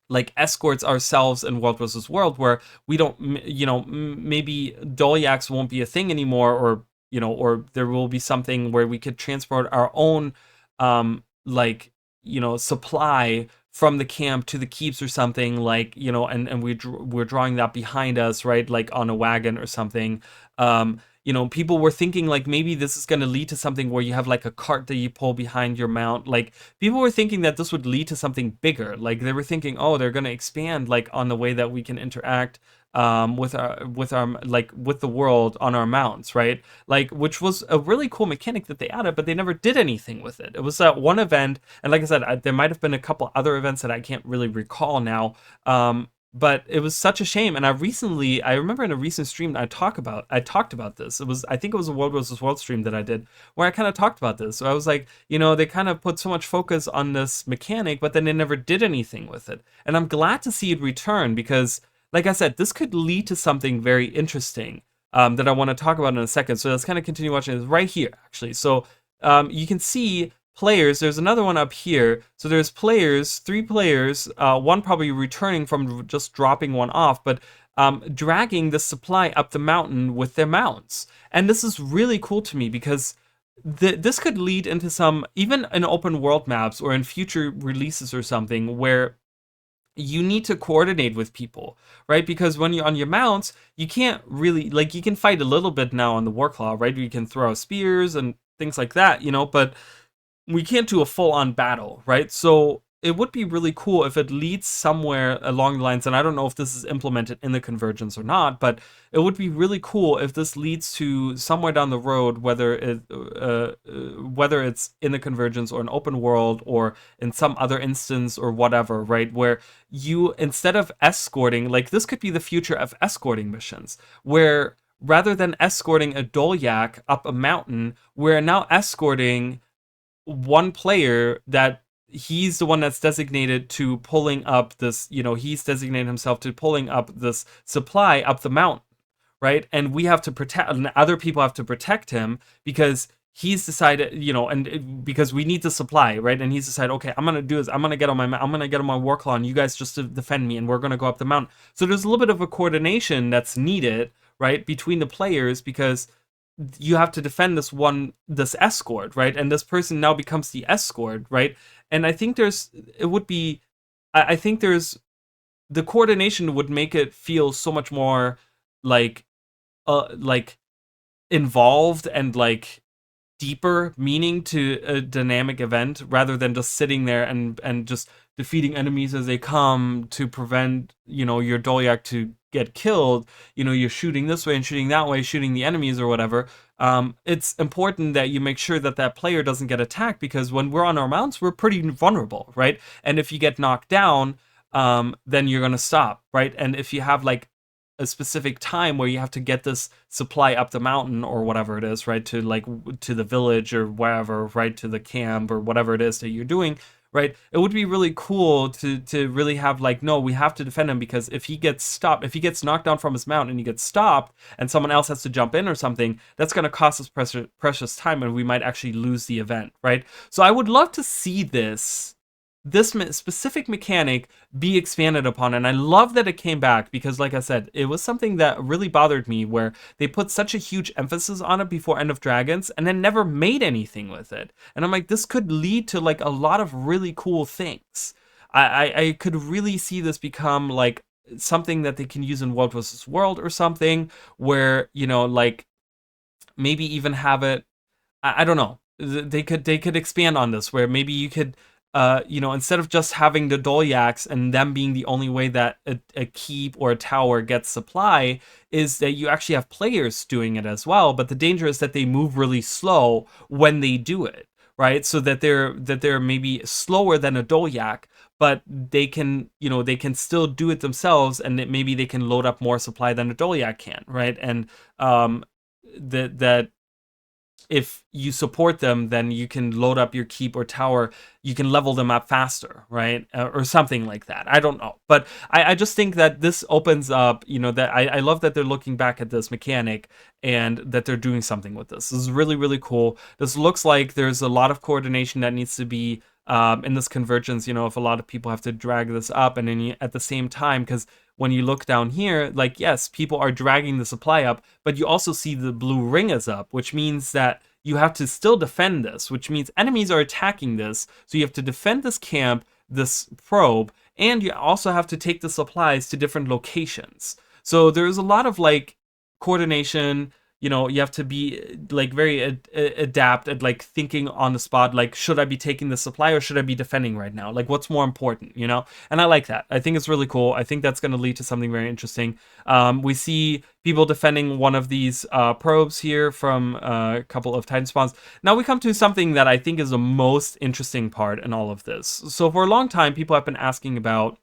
A: like escorts ourselves in World vs. World, where we don't, maybe Dolyaks won't be a thing anymore, or or there will be something where we could transport our own like supply from the camp to the keeps or something, like, and we're drawing that behind us, right, like on a wagon or something. People were thinking like maybe this is going to lead to something where you have like a cart that you pull behind your mount. Like, people were thinking that this would lead to something bigger. Like, they were thinking, oh, they're going to expand like on the way that we can interact with our like with the world on our mounts, right? Like, which was a really cool mechanic that they added, but they never did anything with it. It was that one event, and like I said, there might have been a couple other events that I can't really recall now. But it was such a shame. And I remember in a recent stream I talked about this. I think it was a World vs. World stream that I did, where I kind of talked about this. So I was like, they kind of put so much focus on this mechanic, but then they never did anything with it. And I'm glad to see it return, because, like I said, this could lead to something very interesting that I want to talk about in a second. So let's kind of continue watching this right here, actually. So you can see players. There's another one up here. So there's players, 3 players, one probably returning from just dropping one off, but dragging the supply up the mountain with their mounts. And this is really cool to me, because this could lead into some, even in open world maps or in future releases or something, where you need to coordinate with people, right? Because when you're on your mounts, you can't really, like, you can fight a little bit now on the Warclaw, right? You can throw spears and things like that, but we can't do a full-on battle, right? So it would be really cool if it leads somewhere along the lines, and I don't know if this is implemented in the Convergence or not, but it would be really cool if this leads to somewhere down the road, whether it's in the Convergence or an open world or in some other instance or whatever, right? Where you, instead of escorting, like, this could be the future of escorting missions, where rather than escorting a Dolyak up a mountain, we're now escorting one player that he's the one that's designated to pulling up this, he's designated himself to pulling up this supply up the mountain, right? And we have to protect, and other people have to protect him, because he's decided, and because we need the supply, right? And he's decided, okay, I'm gonna do this. I'm gonna get on my war claw, and you guys just to defend me, and we're gonna go up the mountain. So there's a little bit of a coordination that's needed, right, between the players because you have to defend this escort, right? And this person now becomes the escort, right? And I think I think there's the coordination would make it feel so much more like like involved and like deeper meaning to a dynamic event rather than just sitting there and just defeating enemies as they come to prevent your Dolyak to get killed. You're shooting this way and shooting that way, shooting the enemies or whatever. It's important that you make sure that that player doesn't get attacked, because when we're on our mounts, we're pretty vulnerable, right? And if you get knocked down, then you're gonna stop, right? And if you have like a specific time where you have to get this supply up the mountain or whatever it is, right, to like to the village or wherever, right, to the camp or whatever it is that you're doing, right, it would be really cool to really have like, no, we have to defend him, because if he gets stopped, if he gets knocked down from his mount and he gets stopped and someone else has to jump in or something, that's going to cost us precious time, and we might actually lose the event, right? So I would love to see this specific mechanic be expanded upon, and I love that it came back, because like I said, it was something that really bothered me, where they put such a huge emphasis on it before End of Dragons and then never made anything with it. And I'm like, this could lead to like a lot of really cool things. I could really see this become like something that they can use in World vs. World or something, where like maybe even have it, I don't know, they could expand on this, where maybe you could instead of just having the Dolyaks and them being the only way that a keep or a tower gets supply, is that you actually have players doing it as well. But the danger is that they move really slow when they do it, right? So that they're maybe slower than a Dolyak, but they can still do it themselves, and maybe they can load up more supply than a Dolyak can, right? And that if you support them, then you can load up your keep or tower. You can level them up faster, right? Or something like that. I don't know. But I just think that this opens up, that I love that they're looking back at this mechanic and that they're doing something with this. This is really, really cool. This looks like there's a lot of coordination that needs to be in this convergence, if a lot of people have to drag this up, and then at the same time, because when you look down here, like, yes, people are dragging the supply up, but you also see the blue ring is up, which means that you have to still defend this, which means enemies are attacking this. So you have to defend this camp, this probe, and you also have to take the supplies to different locations. So there's a lot of like coordination. You have to be like very adept at like thinking on the spot, like, should I be taking the supply or should I be defending right now? Like, what's more important, And I like that. I think it's really cool. I think that's going to lead to something very interesting. We see people defending one of these probes here from a couple of Titan spawns. Now we come to something that I think is the most interesting part in all of this. So for a long time, people have been asking about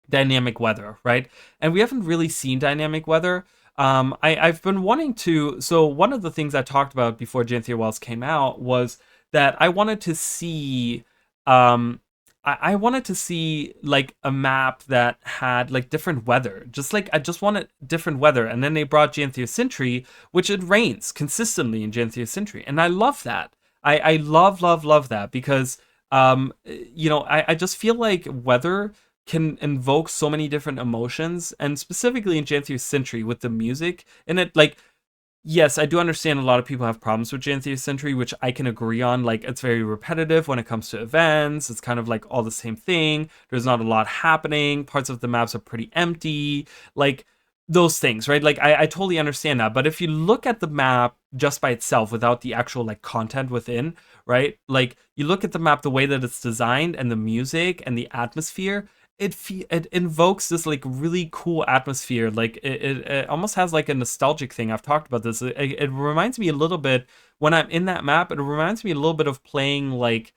A: dynamic weather, right? And we haven't really seen dynamic weather. I've been wanting to. So one of the things I talked about before Janthir Wells came out was that I wanted to see, I wanted to see like a map that had like different weather. Just like I just wanted different weather, and then they brought Janthir Sentry, which it rains consistently in Janthir Sentry, and I love that. I love that, because I just feel like weather can invoke so many different emotions, and specifically in Janthir Sentry with the music in it, like, yes, I do understand a lot of people have problems with Janthir Sentry, which I can agree on. Like, it's very repetitive when it comes to events. It's kind of like all the same thing. There's not a lot happening. Parts of the maps are pretty empty. Like, those things, right? Like, I totally understand that. But if you look at the map just by itself without the actual like content within, right? Like, you look at the map, the way that it's designed and the music and the atmosphere, it invokes this like really cool atmosphere. Like it almost has like a nostalgic thing. I've talked about this. It reminds me a little bit when I'm in that map. It reminds me a little bit of playing like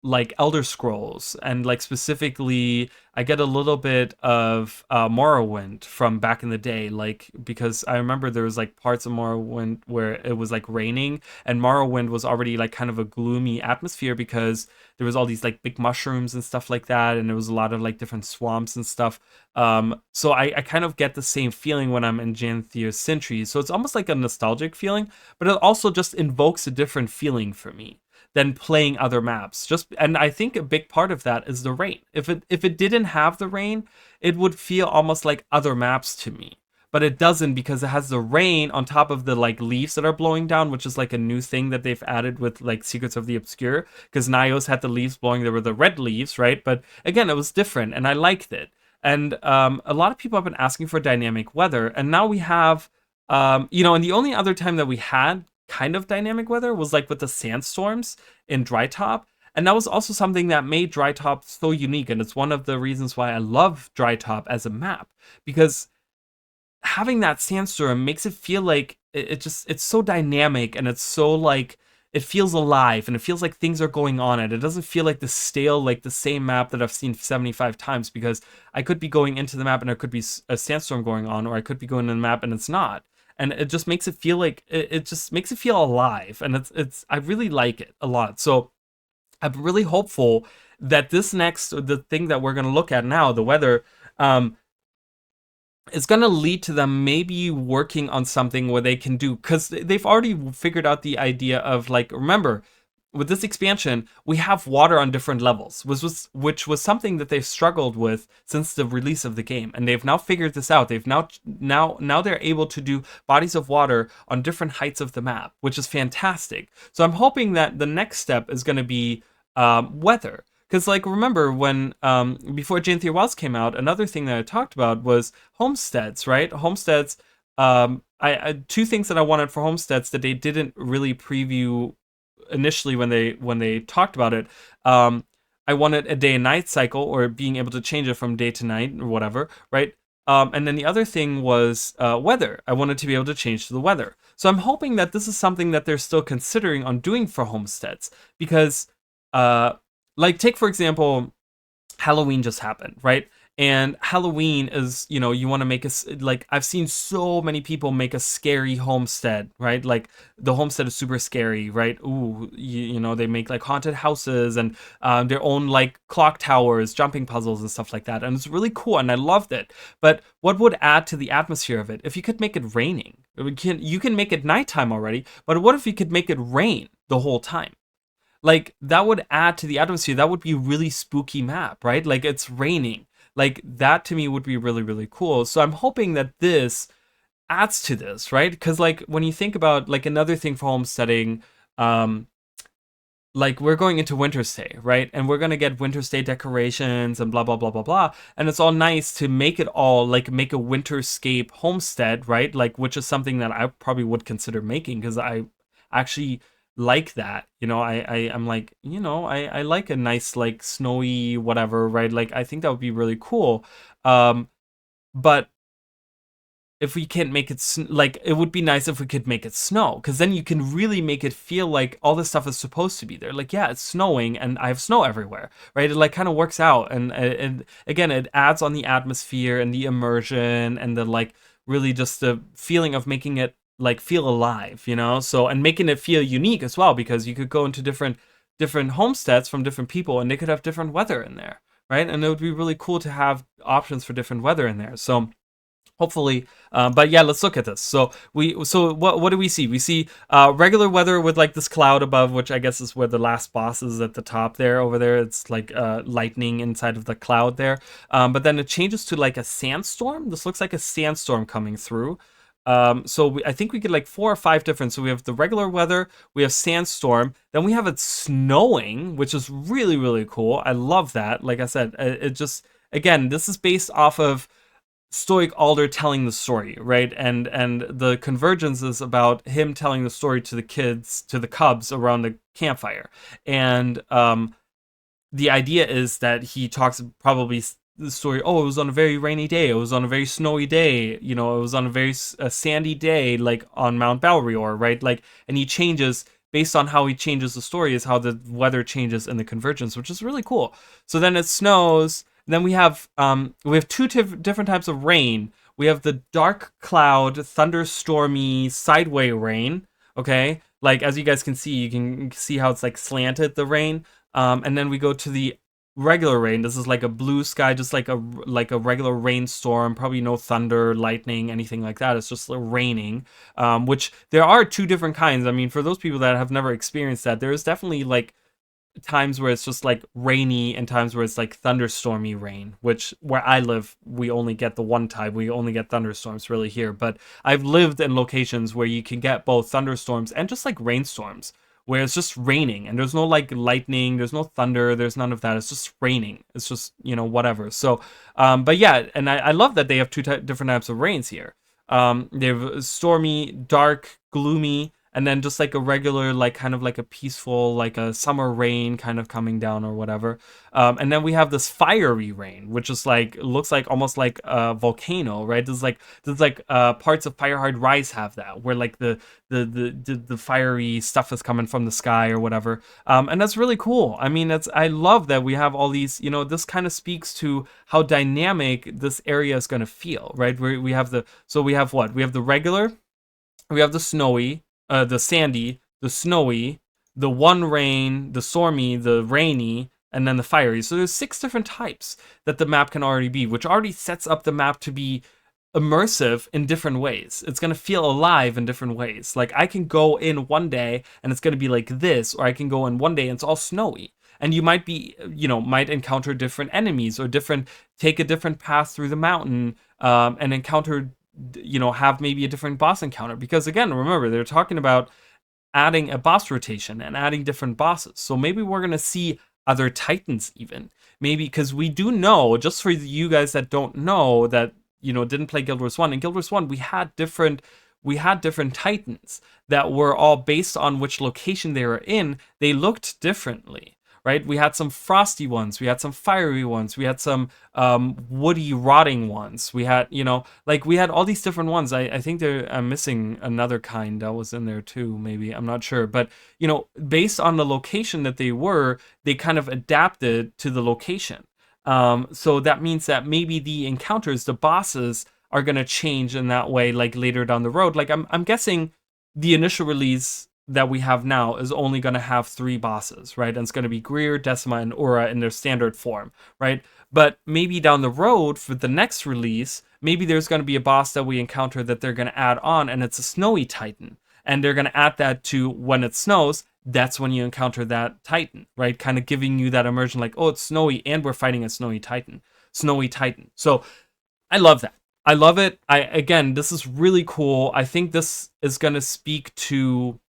A: like Elder Scrolls, and like specifically I get a little bit of Morrowind from back in the day, like because I remember there was like parts of Morrowind where it was like raining, and Morrowind was already like kind of a gloomy atmosphere because there was all these like big mushrooms and stuff like that, and there was a lot of like different swamps and stuff. So I kind of get the same feeling when I'm in Janthir's Sentries, so it's almost like a nostalgic feeling, but it also just invokes a different feeling for me than playing other maps. Just and I think a big part of that is the rain. If it didn't have the rain, it would feel almost like other maps to me. But it doesn't because it has the rain on top of the like leaves that are blowing down, which is like a new thing that they've added with like Secrets of the Obscure. Because Nios had the leaves blowing, there were the red leaves, right? But again, it was different, and I liked it. And a lot of people have been asking for dynamic weather, and now we have, and the only other time that we had kind of dynamic weather was like with the sandstorms in Drytop. And that was also something that made Drytop so unique. And it's one of the reasons why I love Drytop as a map, because having that sandstorm makes it feel like it's so dynamic, and it's so like it feels alive, and it feels like things are going on it. It doesn't feel like the stale, like the same map that I've seen 75 times, because I could be going into the map and there could be a sandstorm going on, or I could be going to the map and it's not. And it just makes it feel like it just makes it feel alive, and it's I really like it a lot. So I'm really hopeful that the thing that we're going to look at now, the weather, um, is going to lead to them maybe working on something where they can do, because they've already figured out the idea of like, remember, with this expansion we have water on different levels, which was something that they've struggled with since the release of the game, and they've now figured this out. They've now they're able to do bodies of water on different heights of the map, which is fantastic. So I'm hoping that the next step is going to be weather. Because, like, remember when, before Janthir Wells came out, another thing that I talked about was homesteads, right? Homesteads, I two things that I wanted for homesteads that they didn't really preview initially when they talked about it. I wanted a day and night cycle, or being able to change it from day to night or whatever, right? And then the other thing was weather. I wanted to be able to change to the weather. So I'm hoping that this is something that they're still considering on doing for homesteads, because like, take for example, Halloween just happened, right? And Halloween is, you want to make like, I've seen so many people make a scary homestead, right? Like, the homestead is super scary, right? Ooh, they make like haunted houses, and their own like clock towers, jumping puzzles, and stuff like that. And it's really cool, and I loved it. But what would add to the atmosphere of it if you could make it raining? You can make it nighttime already, but what if you could make it rain the whole time? Like, that would add to the atmosphere. That would be a really spooky map, right? Like, it's raining. Like, that to me would be really, really cool. So I'm hoping that this adds to this, right? Because, like, when you think about like another thing for homesteading, like, we're going into winter stay, right? And we're gonna get winter stay decorations and blah blah blah blah blah. And it's all nice to make it all like make a winterscape homestead, right? Like, which is something that I probably would consider making, because I actually like that. I'm like, I like a nice like snowy whatever, right? Like, I think that would be really cool. But if we can't make it like, it would be nice if we could make it snow, because then you can really make it feel like all this stuff is supposed to be there. Like, yeah, it's snowing and I have snow everywhere, right? It like kind of works out, and again, it adds on the atmosphere and the immersion, and the like, really just the feeling of making it like feel alive, so, and making it feel unique as well, because you could go into different homesteads from different people, and they could have different weather in there, right? And it would be really cool to have options for different weather in there. So hopefully, but yeah, let's look at this. So what do we see? We see regular weather with like this cloud above, which I guess is where the last boss is, at the top there. Over there, it's like lightning inside of the cloud there. But then it changes to like a sandstorm. This looks like a sandstorm coming through. So I think we get like 4 or 5 different. So we have the regular weather, we have sandstorm, then we have it snowing, which is really, really cool. I love that. Like I said, it just, again, this is based off of Stoic Alder telling the story, right? And the Convergence is about him telling the story to the kids, to the cubs around the campfire. And the idea is that he talks probably the story, oh, it was on a very rainy day, it was on a very snowy day, it was on a very sandy day, like on Mount Balrior, right? Like, and he changes based on how he changes the story is how the weather changes in the Convergence, which is really cool. So then it snows. Then we have two different types of rain. We have the dark cloud, thunderstormy sideway rain. Okay, like as you guys can see, you can see how it's like slanted the rain. And then we go to the regular rain. This is like a blue sky, just like a regular rainstorm. Probably no thunder, lightning, anything like that. It's just raining. Which there are two different kinds. I mean, for those people that have never experienced that, there is definitely like times where it's just like rainy and times where it's like thunderstormy rain, which where I live we only get the one type. We only get thunderstorms really here, but I've lived in locations where you can get both thunderstorms and just like rainstorms where it's just raining and there's no like lightning, there's no thunder, there's none of that. It's just raining. It's just, whatever. So but yeah, and I love that they have different types of rains here. They have stormy, dark, gloomy, and then just like a regular, like kind of like a peaceful, like a summer rain kind of coming down or whatever. And then we have this fiery rain, which is like looks like almost like a volcano, right? There's like parts of Fire Hard Rise have that, where like the fiery stuff is coming from the sky or whatever. And that's really cool. I mean, I love that we have all these. This kind of speaks to how dynamic this area is going to feel, right? We have we have what? We have the regular, we have the snowy, the sandy, the snowy, the one rain, the stormy, the rainy, and then the fiery. So there's 6 different types that the map can already be, which already sets up the map to be immersive in different ways. It's going to feel alive in different ways. Like I can go in one day and it's going to be like this, or I can go in one day and it's all snowy. And you might might encounter different enemies or take a different path through the mountain, and encounter have maybe a different boss encounter, because again, remember, they're talking about adding a boss rotation and adding different bosses. So maybe we're going to see other titans, even maybe, because we do know, just for you guys that don't know, that didn't play Guild Wars 1, in Guild Wars 1 we had different titans that were all based on which location they were in. They looked differently, right? We had some frosty ones, we had some fiery ones, we had some woody rotting ones, we had we had all these different ones. I think I'm missing another kind that was in there too, maybe, I'm not sure, but based on the location that they kind of adapted to the location. So that means that maybe the encounters, the bosses, are going to change in that way, like later down the road. Like I'm guessing the initial release that we have now is only going to have 3 bosses, right? And it's going to be Greer, Decima, and Aura in their standard form, right? But maybe down the road for the next release, maybe there's going to be a boss that we encounter that they're going to add on, and it's a snowy titan. And they're going to add that to when it snows. That's when you encounter that titan, right? Kind of giving you that immersion, like, oh, it's snowy and we're fighting a snowy titan. So I love that. I love it. Again, this is really cool. I think this is going to speak to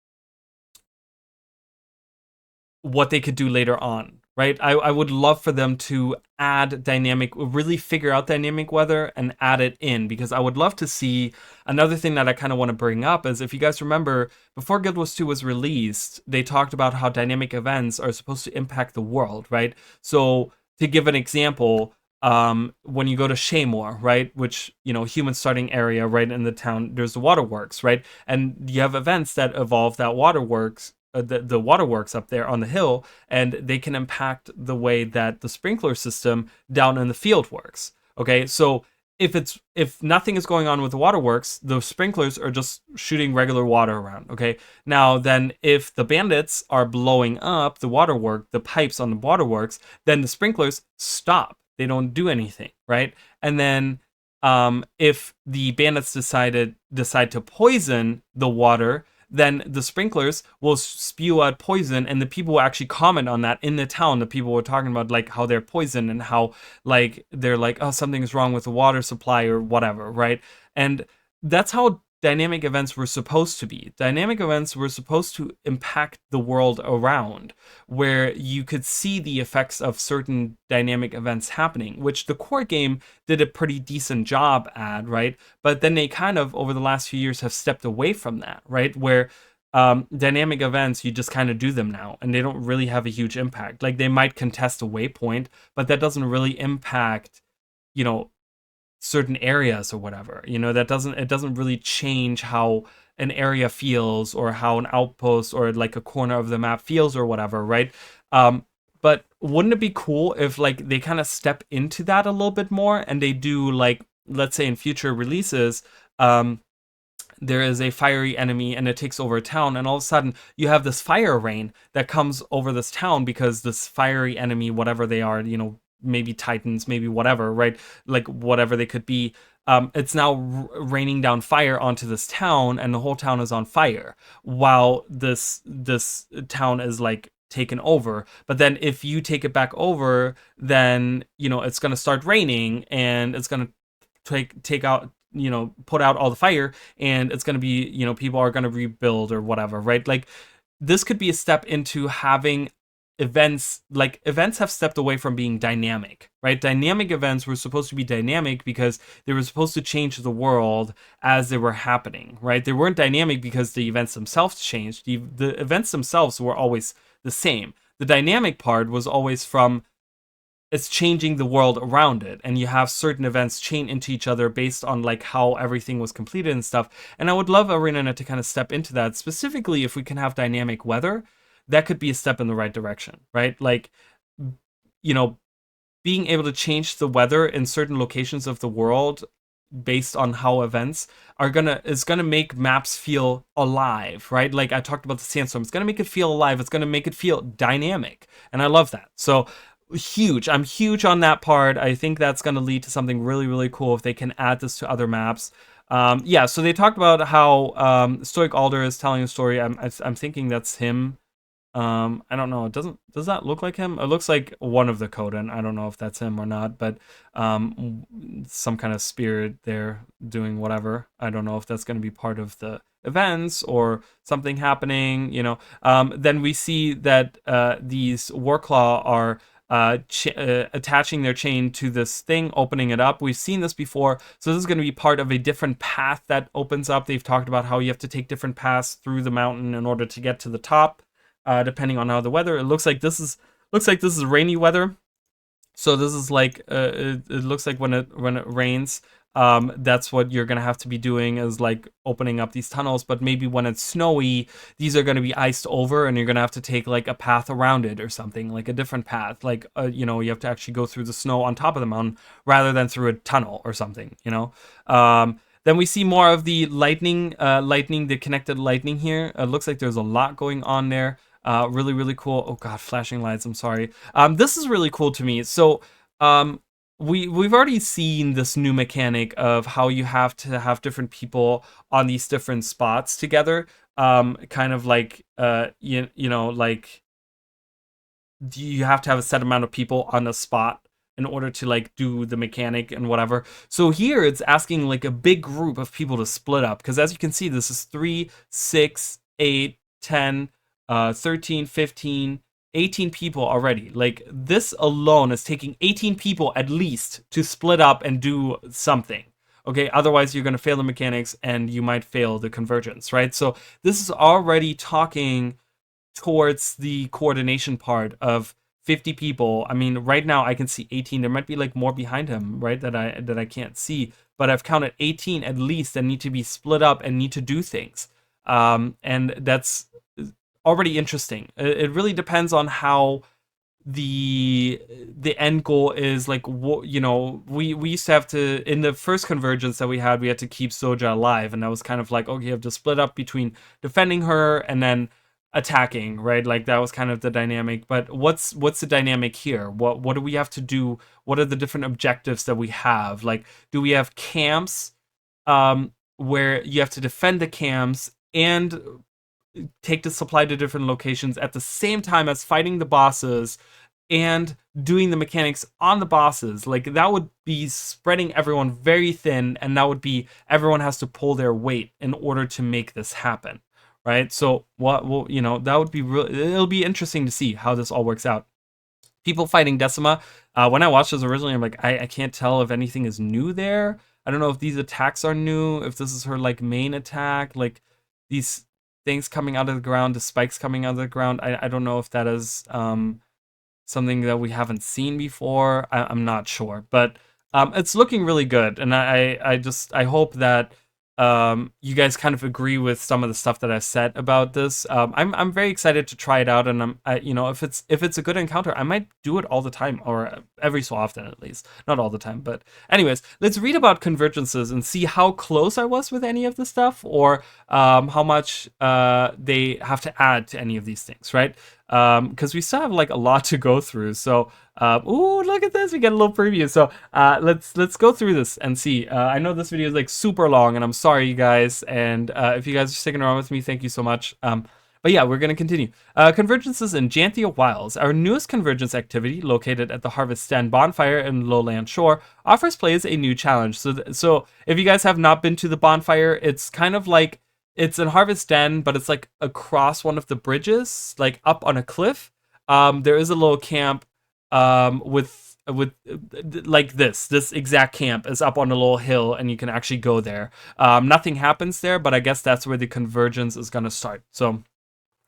A: what they could do later on, right? I would love for them to add really figure out dynamic weather and add it in, because I would love to see. Another thing that I kind of want to bring up is, if you guys remember, before Guild Wars 2 was released, they talked about how dynamic events are supposed to impact the world, right? So to give an example, when you go to Shaymore, right, which, human starting area right in the town, there's the waterworks, right? And you have events that evolve that waterworks, the waterworks up there on the hill, and they can impact the way that the sprinkler system down in the field works. Okay, so if nothing is going on with the waterworks, the sprinklers are just shooting regular water around. Okay, now then, if the bandits are blowing up the pipes on the waterworks, then the sprinklers stop. They don't do anything, right? And then if the bandits decide to poison the water, then the sprinklers will spew out poison, and the people will actually comment on that in the town. The people were talking about like how they're poisoned and how like they're like, oh, something is wrong with the water supply or whatever, right? And that's how dynamic events were supposed to be. Dynamic events were supposed to impact the world around, where you could see the effects of certain dynamic events happening, which the core game did a pretty decent job at, right? But then they kind of, over the last few years, have stepped away from that, right? Where dynamic events, you just kind of do them now, and they don't really have a huge impact. Like, they might contest a waypoint, but that doesn't really impact, certain areas or whatever. That doesn't really change how an area feels, or how an outpost or like a corner of the map feels or whatever, right? But wouldn't it be cool if like they kind of step into that a little bit more, and they do, like, let's say in future releases, there is a fiery enemy and it takes over a town, and all of a sudden you have this fire rain that comes over this town because this fiery enemy, whatever they are, maybe titans, maybe whatever, right? Like whatever they could be, it's now raining down fire onto this town, and the whole town is on fire while this town is like taken over. But then if you take it back over, then it's going to start raining, and it's going to take out, put out all the fire, and it's going to be, people are going to rebuild or whatever, right? Like, this could be a step into having events. Like, events have stepped away from being dynamic, right? Dynamic events were supposed to be dynamic because they were supposed to change the world as they were happening, right? They weren't dynamic because the events themselves changed. The events themselves were always the same. The dynamic part was always from, it's changing the world around it, and you have certain events chain into each other based on like how everything was completed and stuff. And I would love ArenaNet to kind of step into that, specifically if we can have dynamic weather. That could be a step in the right direction, right? Like, you know being able to change the weather in certain locations of the world based on how events is gonna make maps feel alive, right? Like I talked about the sandstorm, it's gonna make it feel alive, it's gonna make it feel dynamic, and I love that. So I'm huge on that part. I think that's going to lead to something really, really cool if they can add this to other maps. Yeah, so they talked about how Stoic Alder is telling a story. I'm thinking that's him. I don't know. Does that look like him? It looks like one of the Coden. I don't know if that's him or not, but some kind of spirit there doing whatever. I don't know if that's going to be part of the events or something happening. Then we see that these Warclaw are attaching their chain to this thing, opening it up. We've seen this before, so this is going to be part of a different path that opens up. They've talked about how you have to take different paths through the mountain in order to get to the top, depending on how the weather. It looks like this is rainy weather. So this is like it looks like when it rains, that's what you're gonna have to be doing, is like opening up these tunnels. But maybe when it's snowy, these are gonna be iced over, and you're gonna have to take like a path around it or something, like a different path. Like you have to actually go through the snow on top of the mountain rather than through a tunnel or something. Then we see more of the lightning, the connected lightning here. It looks like there's a lot going on there. Really, really cool. Oh god, flashing lights. I'm sorry. This is really cool to me. So, we've already seen this new mechanic of how you have to have different people on these different spots together. Kind of like like you have to have a set amount of people on a spot in order to like do the mechanic and whatever. So here it's asking like a big group of people to split up, because as you can see, this is 3, 6, 8, 10, 13, 15, 18 people already. Like, this alone is taking 18 people at least to split up and do something. Okay, otherwise you're going to fail the mechanics and you might fail the convergence, right? So this is already talking towards the coordination part of 50 people. I mean, right now I can see 18. There might be like more behind him, right, that I can't see, but I've counted 18 at least that need to be split up and need to do things. And that's already interesting. It really depends on how the end goal is. Like, we used to have to, in the first convergence that we had to keep Soja alive, and that was kind of like, okay, you have to split up between defending her and then attacking, right? Like, that was kind of the dynamic. But what's the dynamic here? What do we have to do? What are the different objectives that we have? Like, do we have camps where you have to defend the camps and take the supply to different locations at the same time as fighting the bosses and doing the mechanics on the bosses? Like, that would be spreading everyone very thin, and that would be, everyone has to pull their weight in order to make this happen, right? So that would be it'll be interesting to see how this all works out. People fighting Decima, when I watched this originally, I'm like, I can't tell if anything is new there. I don't know if these attacks are new, if this is her like main attack, like these things coming out of the ground, the spikes coming out of the ground. I don't know if that is something that we haven't seen before. I'm not sure, but It's looking really good, and I hope that you guys kind of agree with some of the stuff that I said about this. I'm very excited to try it out, and you know, if it's a good encounter, I might do it all the time, or every so often at least, not all the time. But anyways, let's read about convergences and see how close I was with any of the stuff, or how much they have to add to any of these things, right? Because we still have like a lot to go through. So, ooh, look at this! We get a little preview. So, let's go through this and see. I know this video is like super long, and I'm sorry, you guys. And if you guys are sticking around with me, thank you so much. But yeah, we're going to continue. Convergences in Janthir Wilds. Our newest convergence activity, located at the Harvest Den bonfire in Lowland Shore, offers players a new challenge. So if you guys have not been to the bonfire, it's kind of like it's in Harvest Den, but it's like across one of the bridges, like up on a cliff. There is a little camp with like this exact camp is up on a little hill, and you can actually go there. Nothing happens there, but I guess that's where the convergence is going to start. So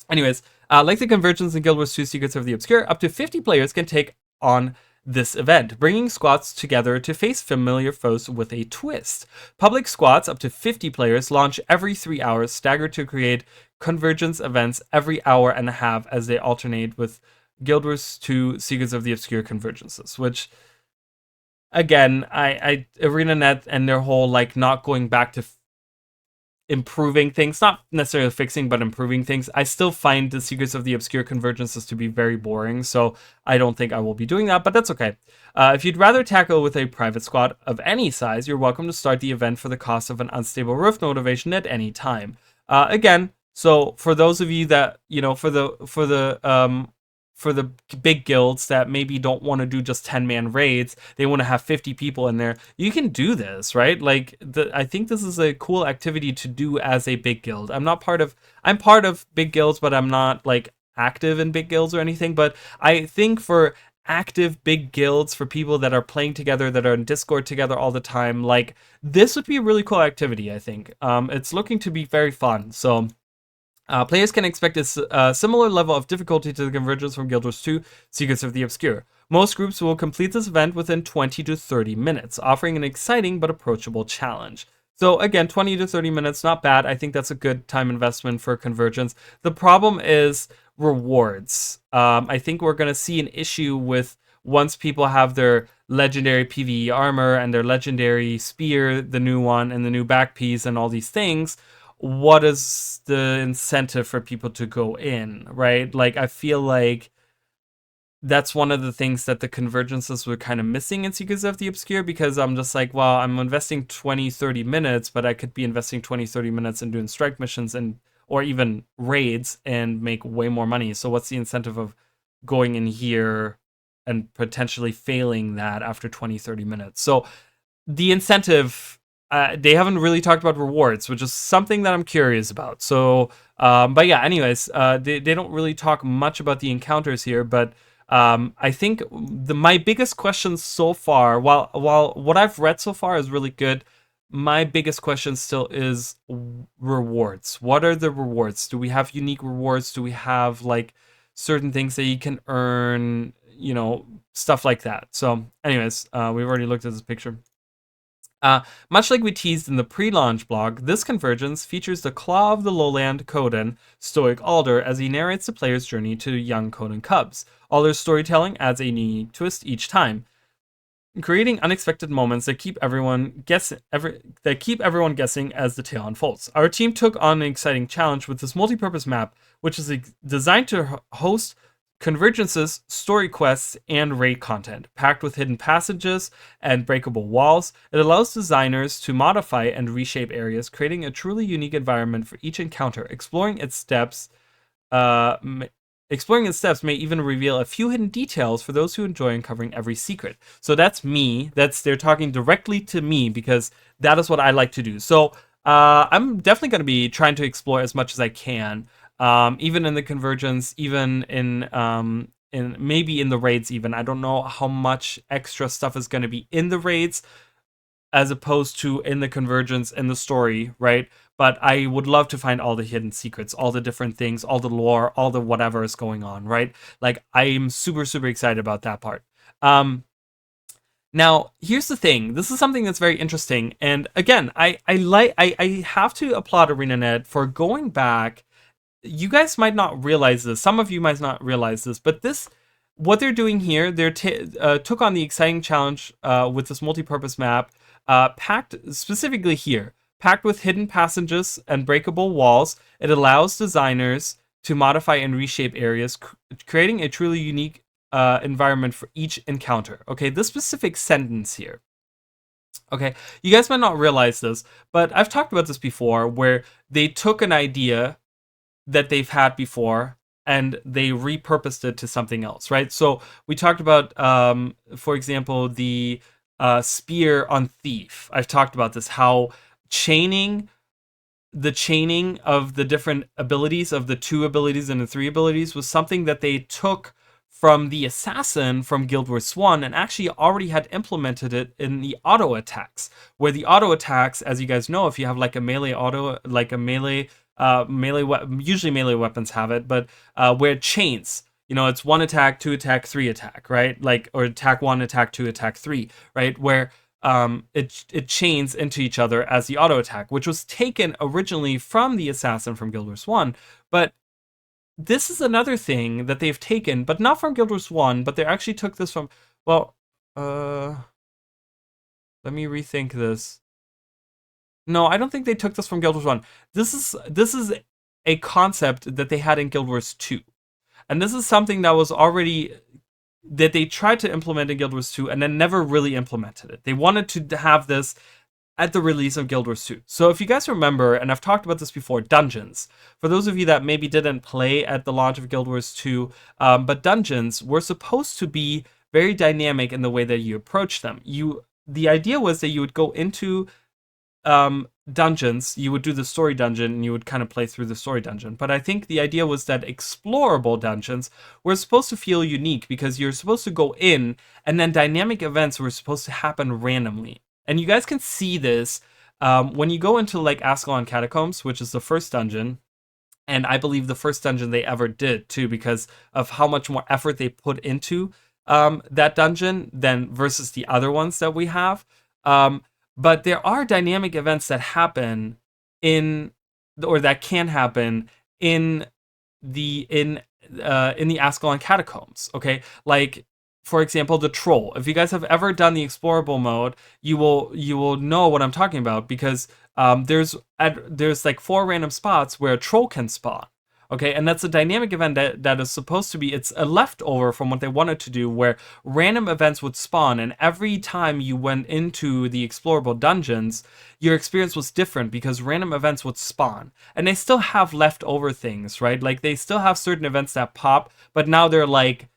A: anyways, like the Convergence in Guild Wars 2 Secrets of the Obscure, up to 50 players can take on this event, bringing squads together to face familiar foes with a twist. Public squads, up to 50 players, launch every 3 hours, staggered to create Convergence events every hour and a half as they alternate with Guild Wars 2 Secrets of the Obscure convergences, which again, I ArenaNet and their whole like not going back to improving things, not necessarily fixing, but improving things. I still find the Secrets of the Obscure convergences to be very boring, so I don't think I will be doing that, but that's okay. If you'd rather tackle with a private squad of any size, you're welcome to start the event for the cost of an unstable roof motivation at any time. Again, so for those of you that, you know, for the big guilds that maybe don't want to do just 10-man raids, they want to have 50 people in there, you can do this, right? Like, I think this is a cool activity to do as a big guild. I'm part of big guilds, but I'm not like active in big guilds or anything. But I think for active big guilds, for people that are playing together, that are in Discord together all the time, like, this would be a really cool activity, I think. It's looking to be very fun. So players can expect a similar level of difficulty to the Convergence from Guild Wars 2 Secrets of the Obscure. Most groups will complete this event within 20 to 30 minutes, offering an exciting but approachable challenge. So again, 20 to 30 minutes, not bad. I think that's a good time investment for Convergence. The problem is rewards. I think we're going to see an issue with once people have their legendary PvE armor and their legendary spear, the new one, and the new back piece and all these things. What is the incentive for people to go in, right? Like, I feel like that's one of the things that the convergences were kind of missing in Secrets of the Obscure, because I'm just like, well, I'm investing 20, 30 minutes, but I could be investing 20, 30 minutes in doing strike missions and or even raids and make way more money. So what's the incentive of going in here and potentially failing that after 20, 30 minutes? So the incentive, they haven't really talked about rewards, which is something that I'm curious about. So, but yeah, anyways, they don't really talk much about the encounters here, but I think my biggest question so far, while what I've read so far is really good, my biggest question still is rewards. What are the rewards? Do we have unique rewards? Do we have like certain things that you can earn? You know, stuff like that. So, anyways, we've already looked at this picture. Much like we teased in the pre-launch blog, this convergence features the Claw of the Lowland Coden, Stoic Alder, as he narrates the player's journey to young Coden cubs. Alder's storytelling adds a unique twist each time, creating unexpected moments that keep everyone guessing as the tale unfolds. Our team took on an exciting challenge with this multi-purpose map, which is designed to host Convergence's story quests and raid content. Packed with hidden passages and breakable walls, it allows designers to modify and reshape areas, creating a truly unique environment for each encounter. Exploring its steps may even reveal a few hidden details for those who enjoy uncovering every secret. So that's me. They're talking directly to me, because that is what I like to do. So I'm definitely going to be trying to explore as much as I can. Even in the convergence, even in maybe in the raids even. I don't know how much extra stuff is going to be in the raids as opposed to in the convergence in the story, right? But I would love to find all the hidden secrets, all the different things, all the lore, all the whatever is going on, right? Like, I'm super, super excited about that part. Now, here's the thing. This is something that's very interesting, and again, I have to applaud ArenaNet for going back. You guys might not realize this. Some of you might not realize this, but this, what they're doing here, they took on the exciting challenge with this multi-purpose map, packed specifically here, packed with hidden passages and breakable walls. It allows designers to modify and reshape areas, creating a truly unique environment for each encounter. Okay, this specific sentence here. Okay, you guys might not realize this, but I've talked about this before, where they took an idea that they've had before and they repurposed it to something else, right? So we talked about, for example, the spear on Thief. I've talked about this, how chaining the chaining of the different abilities, of the 2 abilities and the 3 abilities, was something that they took from the assassin from Guild Wars 1 and actually already had implemented it in the auto attacks, where the auto attacks, as you guys know, if you have like a melee auto, like a melee usually melee weapons have it, but where it chains, you know, it's 1 attack, 2 attack, 3 attack, right? Like, or attack 1, attack 2, attack 3, right? Where it chains into each other as the auto attack, which was taken originally from the assassin from Guild Wars 1. But this is another thing that they've taken, but not from Guild Wars 1, but they actually took this from, well, let me rethink this. No, I don't think they took this from Guild Wars 1. This is a concept that they had in Guild Wars 2. And this is something that was already, that they tried to implement in Guild Wars 2 and then never really implemented it. They wanted to have this at the release of Guild Wars 2. So if you guys remember, and I've talked about this before, dungeons. For those of you that maybe didn't play at the launch of Guild Wars 2, but dungeons were supposed to be very dynamic in the way that you approach them. The idea was that you would go into dungeons, you would do the story dungeon and you would kind of play through the story dungeon. But I think the idea was that explorable dungeons were supposed to feel unique because you're supposed to go in and then dynamic events were supposed to happen randomly. And you guys can see this when you go into like Ascalon Catacombs, which is the first dungeon. And I believe the first dungeon they ever did too, because of how much more effort they put into that dungeon than versus the other ones that we have. But there are dynamic events that happen in, or that can happen in the Ascalon Catacombs. Okay, like for example, the troll. If you guys have ever done the explorable mode, you will know what I'm talking about, because there's like 4 random spots where a troll can spawn. Okay, and that's a dynamic event that is supposed to be, it's a leftover from what they wanted to do, where random events would spawn, and every time you went into the explorable dungeons, your experience was different because random events would spawn. And they still have leftover things, right? Like, they still have certain events that pop, but now they're like,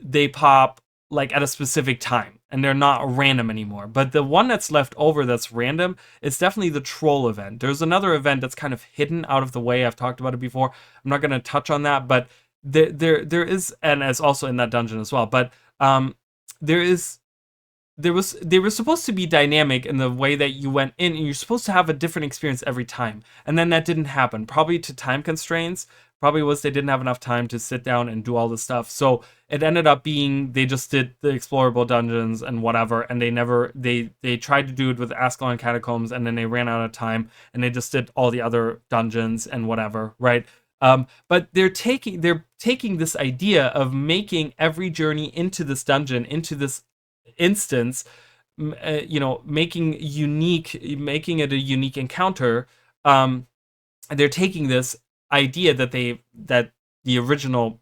A: they pop like at a specific time and they're not random anymore. But the one that's left over that's random is definitely the troll event. There's another event that's kind of hidden out of the way. I've talked about it before. I'm not going to touch on that, but there is, and it's also in that dungeon as well. But there is, they were supposed to be dynamic in the way that you went in, and you're supposed to have a different experience every time. And then that didn't happen, probably to time constraints. Probably was they didn't have enough time to sit down and do all this stuff. So it ended up being they just did the explorable dungeons and whatever, and they tried to do it with Ascalon Catacombs, and then they ran out of time, and they just did all the other dungeons and whatever, right? But they're taking this idea of making every journey into this dungeon, into this instance, making it a unique encounter. They're taking this idea that the original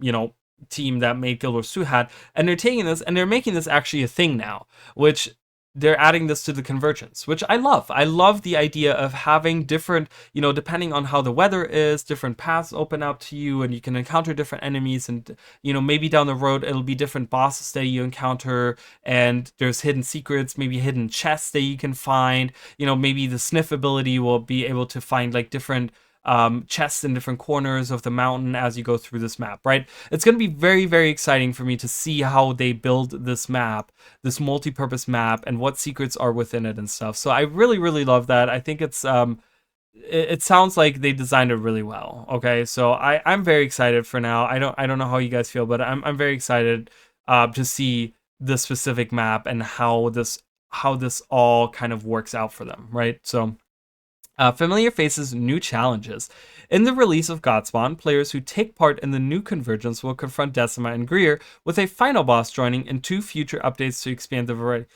A: team that made Guild Wars 2 had, and they're taking this and they're making this actually a thing now, which they're adding this to the Convergence, which I love. I love the idea of having different, depending on how the weather is, different paths open up to you, and you can encounter different enemies, and maybe down the road it'll be different bosses that you encounter, and there's hidden secrets, maybe hidden chests that you can find. Maybe the sniff ability will be able to find like different chests in different corners of the mountain as you go through this map, right? It's going to be very, very exciting for me to see how they build this map, this multi-purpose map, and what secrets are within it and stuff. So I really, really love that. I think it's it sounds like they designed it really well. Okay, so I'm very excited for now. I don't know how you guys feel, but I'm very excited to see the specific map and how this all kind of works out for them, right? So familiar faces, new challenges. In the release of Godspawn, players who take part in the new Convergence will confront Decima and Greer, with a final boss joining in two future updates to expand the variety.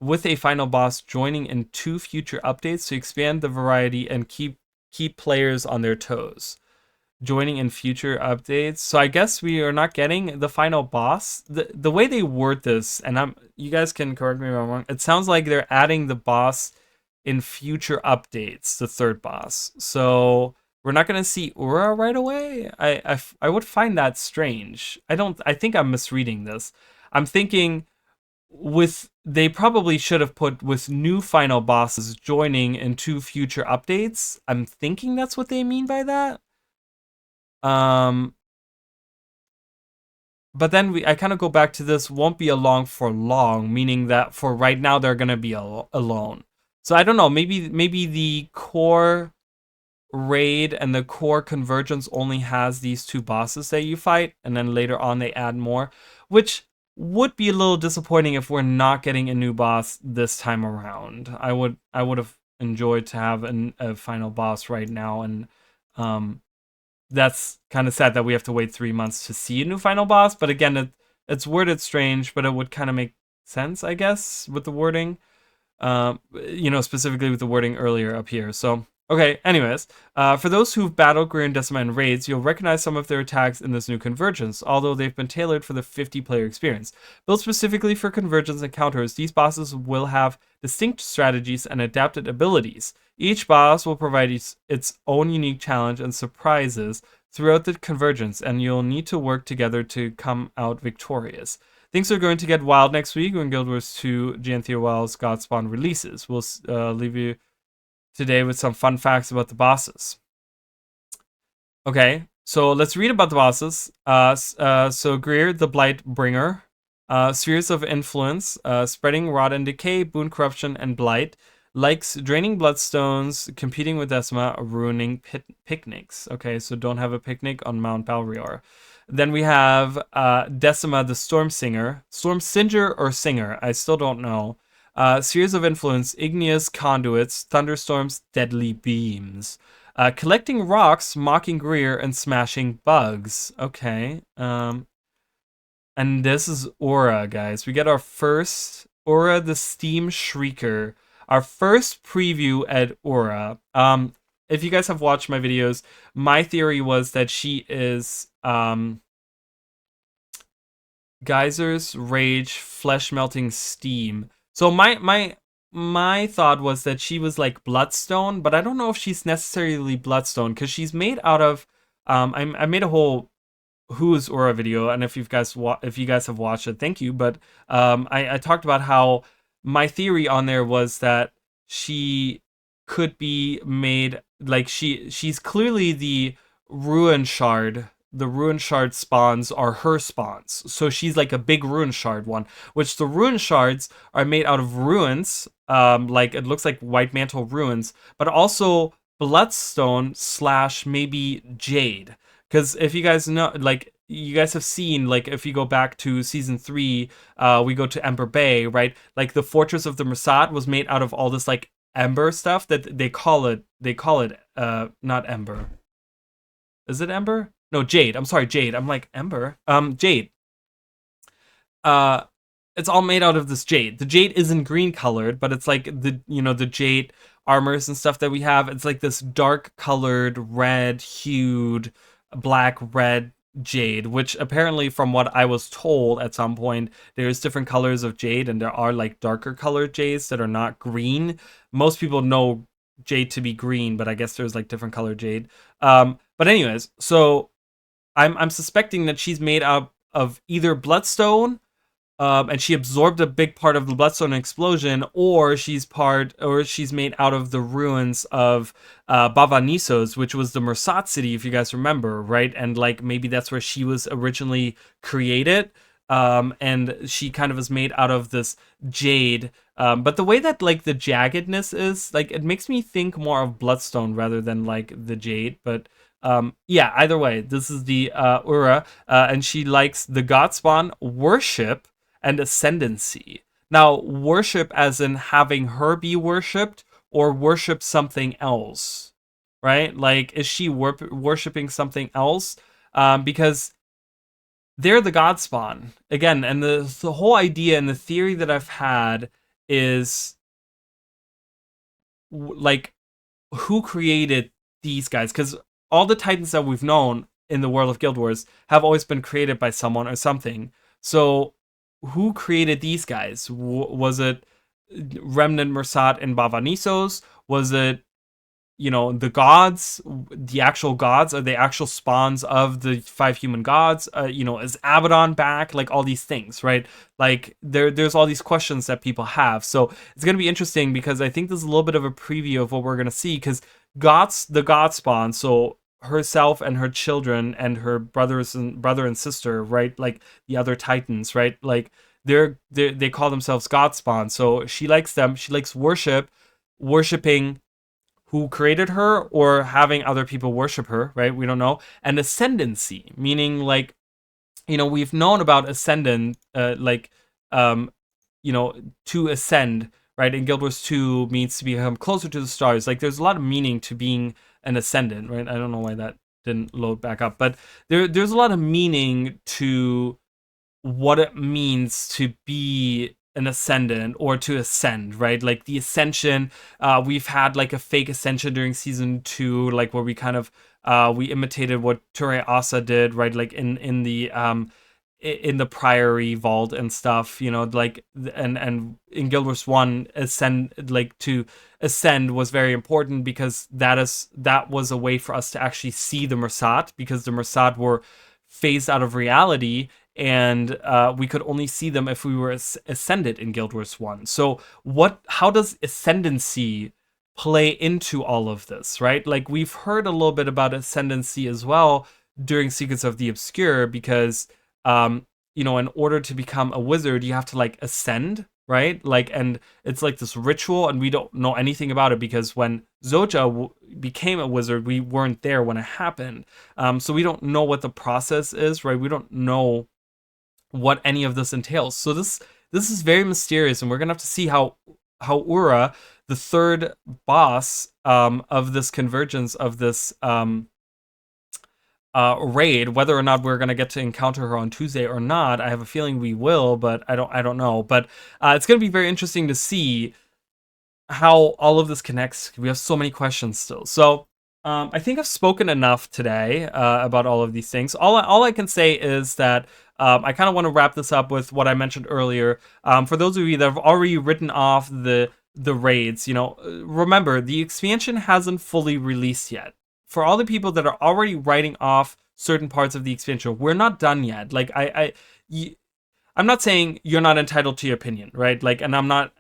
A: With a final boss joining in two future updates to expand the variety and keep players on their toes. Joining in future updates. So I guess we are not getting the final boss. The way they word this, and you guys can correct me if I'm wrong. It sounds like they're adding the boss in future updates, the third boss. So we're not gonna see Ura right away. I would find that strange. I think I'm misreading this. I'm thinking they probably should have put with new final bosses joining in two future updates. I'm thinking that's what they mean by that. But then I kind of go back to this won't be along for long, meaning that for right now they're gonna be alone. So I don't know. Maybe the core raid and the core convergence only has these two bosses that you fight, and then later on they add more, which would be a little disappointing if we're not getting a new boss this time around. I would have enjoyed to have a final boss right now, and that's kind of sad that we have to wait 3 months to see a new final boss. But again, it's worded strange, but it would kind of make sense, I guess, with the wording. Specifically with the wording earlier up here. So, okay, anyways, for those who've battled Greer and Decima in raids, you'll recognize some of their attacks in this new Convergence, although they've been tailored for the 50-player experience. Built specifically for Convergence encounters, these bosses will have distinct strategies and adapted abilities. Each boss will provide its own unique challenge and surprises throughout the Convergence, and you'll need to work together to come out victorious. Things are going to get wild next week when Guild Wars 2 Janthir Wild's Godspawn releases. We'll leave you today with some fun facts about the bosses. Okay, so let's read about the bosses. So Greer, the Blight Bringer. Spheres of Influence, spreading rot and decay, boon corruption, and blight. Likes draining bloodstones, competing with Decima, ruining picnics. Okay, so don't have a picnic on Mount Balrior. Then we have Decima, the Storm Singer. Storm Singer or Singer, I still don't know. Spheres of Influence, igneous conduits, thunderstorms, deadly beams. Collecting rocks, mocking Greer, and smashing bugs. Okay. And this is Aura, guys. We get our first Aura, the Steam Shrieker. Our first preview at Aura. If you guys have watched my videos, my theory was that she is geysers, rage, flesh melting steam. So my thought was that she was like bloodstone, but I don't know if she's necessarily bloodstone because she's made out of. I made a whole Who's Aura video, and if you guys have watched it, thank you. But I talked about how my theory on there was that she could be made like she's clearly the ruin shard. The ruin shard spawns are her spawns, so she's like a big ruin shard one, which the ruin shards are made out of ruins, like it looks like white mantle ruins, but also bloodstone / maybe jade. Because if you guys know, like, you guys have seen, like, if you go back to season 3, we go to Ember Bay, right? Like, the Fortress of the Masad was made out of all this, like, ember stuff that they call it, not ember. Is it ember? No, jade. I'm sorry, jade. I'm like, ember? Jade. It's all made out of this jade. The jade isn't green colored, but it's like the jade armors and stuff that we have. It's like this dark colored, red hued, black red jade, which apparently from what I was told at some point, there's different colors of jade, and there are like darker colored jades that are not green. Most people know jade to be green, but I guess there's like different colored jade. But anyways, so I'm suspecting that she's made out of either bloodstone, and she absorbed a big part of the bloodstone explosion, or she's made out of the ruins of Bavanissos, which was the Mersat city, if you guys remember, right? And like maybe that's where she was originally created, and she kind of is made out of this jade. But the way that like the jaggedness is, like, it makes me think more of bloodstone rather than like the jade. But yeah, either way, this is the Ura, and she likes the Godspawn worship and ascendancy. Now, worship as in having her be worshipped or worship something else, right? Like, is she worshiping something else? Because they're the God spawn again, and the whole idea and the theory that I've had is like who created these guys? Because all the Titans that we've known in the world of Guild Wars have always been created by someone or something. So who created these guys? Was it Remnant Mersat and Bavanisos? Was it, the gods, the actual gods? Are they actual spawns of the five human gods? Is Abaddon back? Like, all these things, right? Like, there's all these questions that people have. So it's going to be interesting because I think this is a little bit of a preview of what we're going to see, because the god spawn, so herself and her children and her brother and sister, right? Like the other Titans, right? Like, they call themselves god spawn. So she likes them. She likes worshiping who created her, or having other people worship her, right? We don't know. And ascendancy, meaning, like, we've known about ascendant, to ascend, right? In Guild Wars 2 means to become closer to the stars. Like, there's a lot of meaning to being an ascendant, right? I don't know why that didn't load back up, but there's a lot of meaning to what it means to be an ascendant or to ascend, right? Like the ascension, we've had like a fake ascension during season 2, like where we kind of we imitated what Ture Asa did, right? Like in the Priory Vault and stuff, like, and in Guild Wars 1, to ascend was very important, because that was a way for us to actually see the Mersat, because the Mersat were phased out of reality, and we could only see them if we were ascended in Guild Wars 1. So how does ascendancy play into all of this, right? Like, we've heard a little bit about ascendancy as well during Secrets of the Obscure, because in order to become a wizard, you have to, like, ascend, right? Like, and it's like this ritual, and we don't know anything about it, because when Zoja became a wizard, we weren't there when it happened. So we don't know what the process is, right? We don't know what any of this entails. So this is very mysterious, and we're gonna have to see how Ura, the third boss of this convergence, of this raid, whether or not we're gonna get to encounter her on Tuesday or not. I have a feeling we will, but I don't know. But it's gonna be very interesting to see how all of this connects. We have so many questions still. So I think I've spoken enough today about all of these things. All I can say is that I kind of want to wrap this up with what I mentioned earlier. For those of you that have already written off the raids, remember, the expansion hasn't fully released yet. For all the people that are already writing off certain parts of the expansion, we're not done yet. Like, I'm not saying you're not entitled to your opinion, right? Like, and I'm not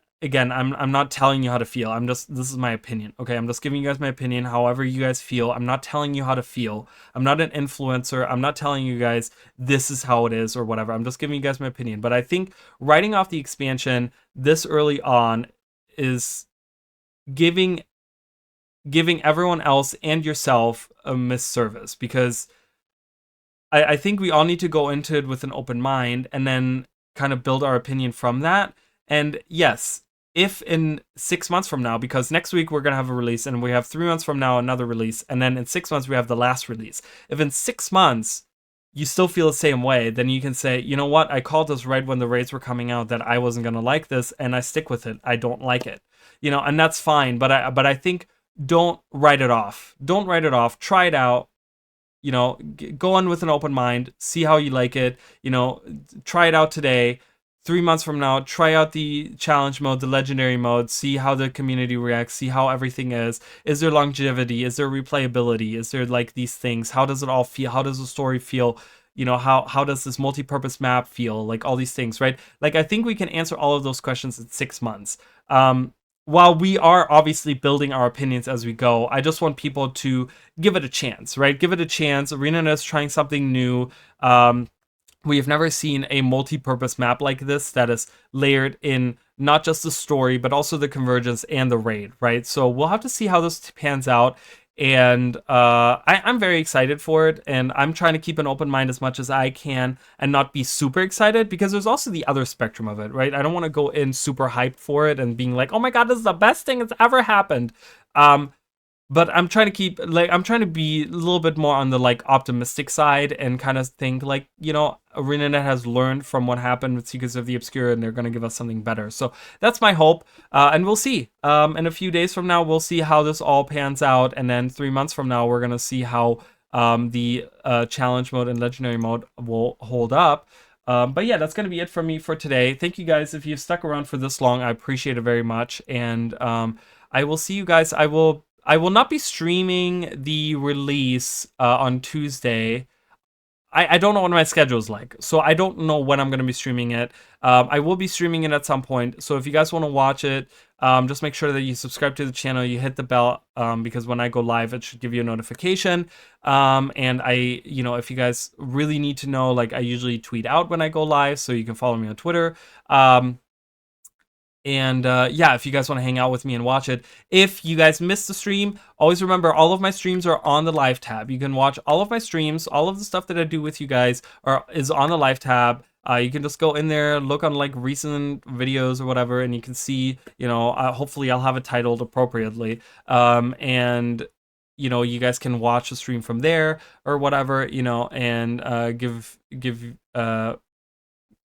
A: telling you how to feel. This is my opinion, okay? I'm just giving you guys my opinion, however you guys feel. I'm not telling you how to feel. I'm not an influencer. I'm not telling you guys this is how it is or whatever. I'm just giving you guys my opinion. But I think writing off the expansion this early on is giving everyone else and yourself a misservice, because I think we all need to go into it with an open mind and then kind of build our opinion from that. And yes, if in 6 months from now, because next week we're going to have a release, and we have 3 months from now another release, and then in 6 months we have the last release. If in 6 months you still feel the same way, then you can say, you know what, I called this right when the raids were coming out that I wasn't going to like this, and I stick with it. I don't like it. And that's fine. But I think, don't write it off. Don't write it off. Try it out. Go on with an open mind. See how you like it. Try it out today. 3 months from now, try out the challenge mode, the legendary mode. See how the community reacts. See how everything is. Is there longevity? Is there replayability? Is there, like, these things? How does it all feel? How does the story feel? How does this multi-purpose map feel? Like, all these things, right? Like, I think we can answer all of those questions in 6 months. While we are obviously building our opinions as we go, I just want people to give it a chance, right? Give it a chance. ArenaNet is trying something new. We have never seen a multi-purpose map like this that is layered in not just the story, but also the convergence and the raid, right? So we'll have to see how this pans out. And I'm very excited for it, and I'm trying to keep an open mind as much as I can and not be super excited, because there's also the other spectrum of it, right? I don't want to go in super hyped for it and being like, oh my god, this is the best thing that's ever happened. But I'm trying to keep, like, I'm trying to be a little bit more on the, like, optimistic side, and kind of think, like, ArenaNet has learned from what happened with Secrets of the Obscure, and they're going to give us something better. So that's my hope, and we'll see. In a few days from now, we'll see how this all pans out, and then 3 months from now, we're going to see how the challenge mode and legendary mode will hold up. But yeah, that's going to be it for me for today. Thank you guys. If you've stuck around for this long, I appreciate it very much. And I will see you guys. I will not be streaming the release on Tuesday. I don't know what my schedule is like, so I don't know when I'm going to be streaming it. I will be streaming it at some point, so if you guys want to watch it, just make sure that you subscribe to the channel, you hit the bell, because when I go live, it should give you a notification. And if you guys really need to know, like, I usually tweet out when I go live, so you can follow me on Twitter. And yeah, if you guys want to hang out with me and watch it. If you guys missed the stream, always remember, all of my streams are on the live tab. You can watch all of my streams, all of the stuff that I do with you guys is on the live tab. You can just go in there, look on, like, recent videos or whatever, and you can see, hopefully I'll have it titled appropriately. And you guys can watch the stream from there or whatever, and give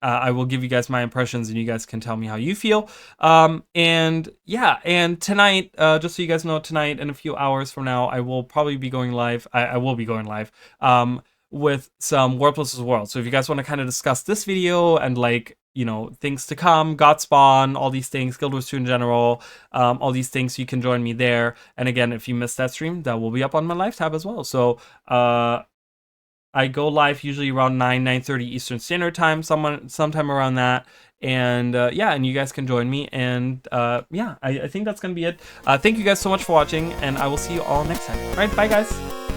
A: I will give you guys my impressions, and you guys can tell me how you feel. And yeah, and tonight, just so you guys know, tonight in a few hours from now, I will probably be going live. I will be going live with some World vs. World. So if you guys want to kind of discuss this video and, like, things to come, Godspawn, all these things, Guild Wars 2 in general, all these things, you can join me there. And again, if you missed that stream, that will be up on my live tab as well. So I go live usually around 9:30 Eastern Standard Time, sometime around that. And yeah, and you guys can join me. And yeah, I think that's going to be it. Thank you guys so much for watching, and I will see you all next time. All right, bye guys.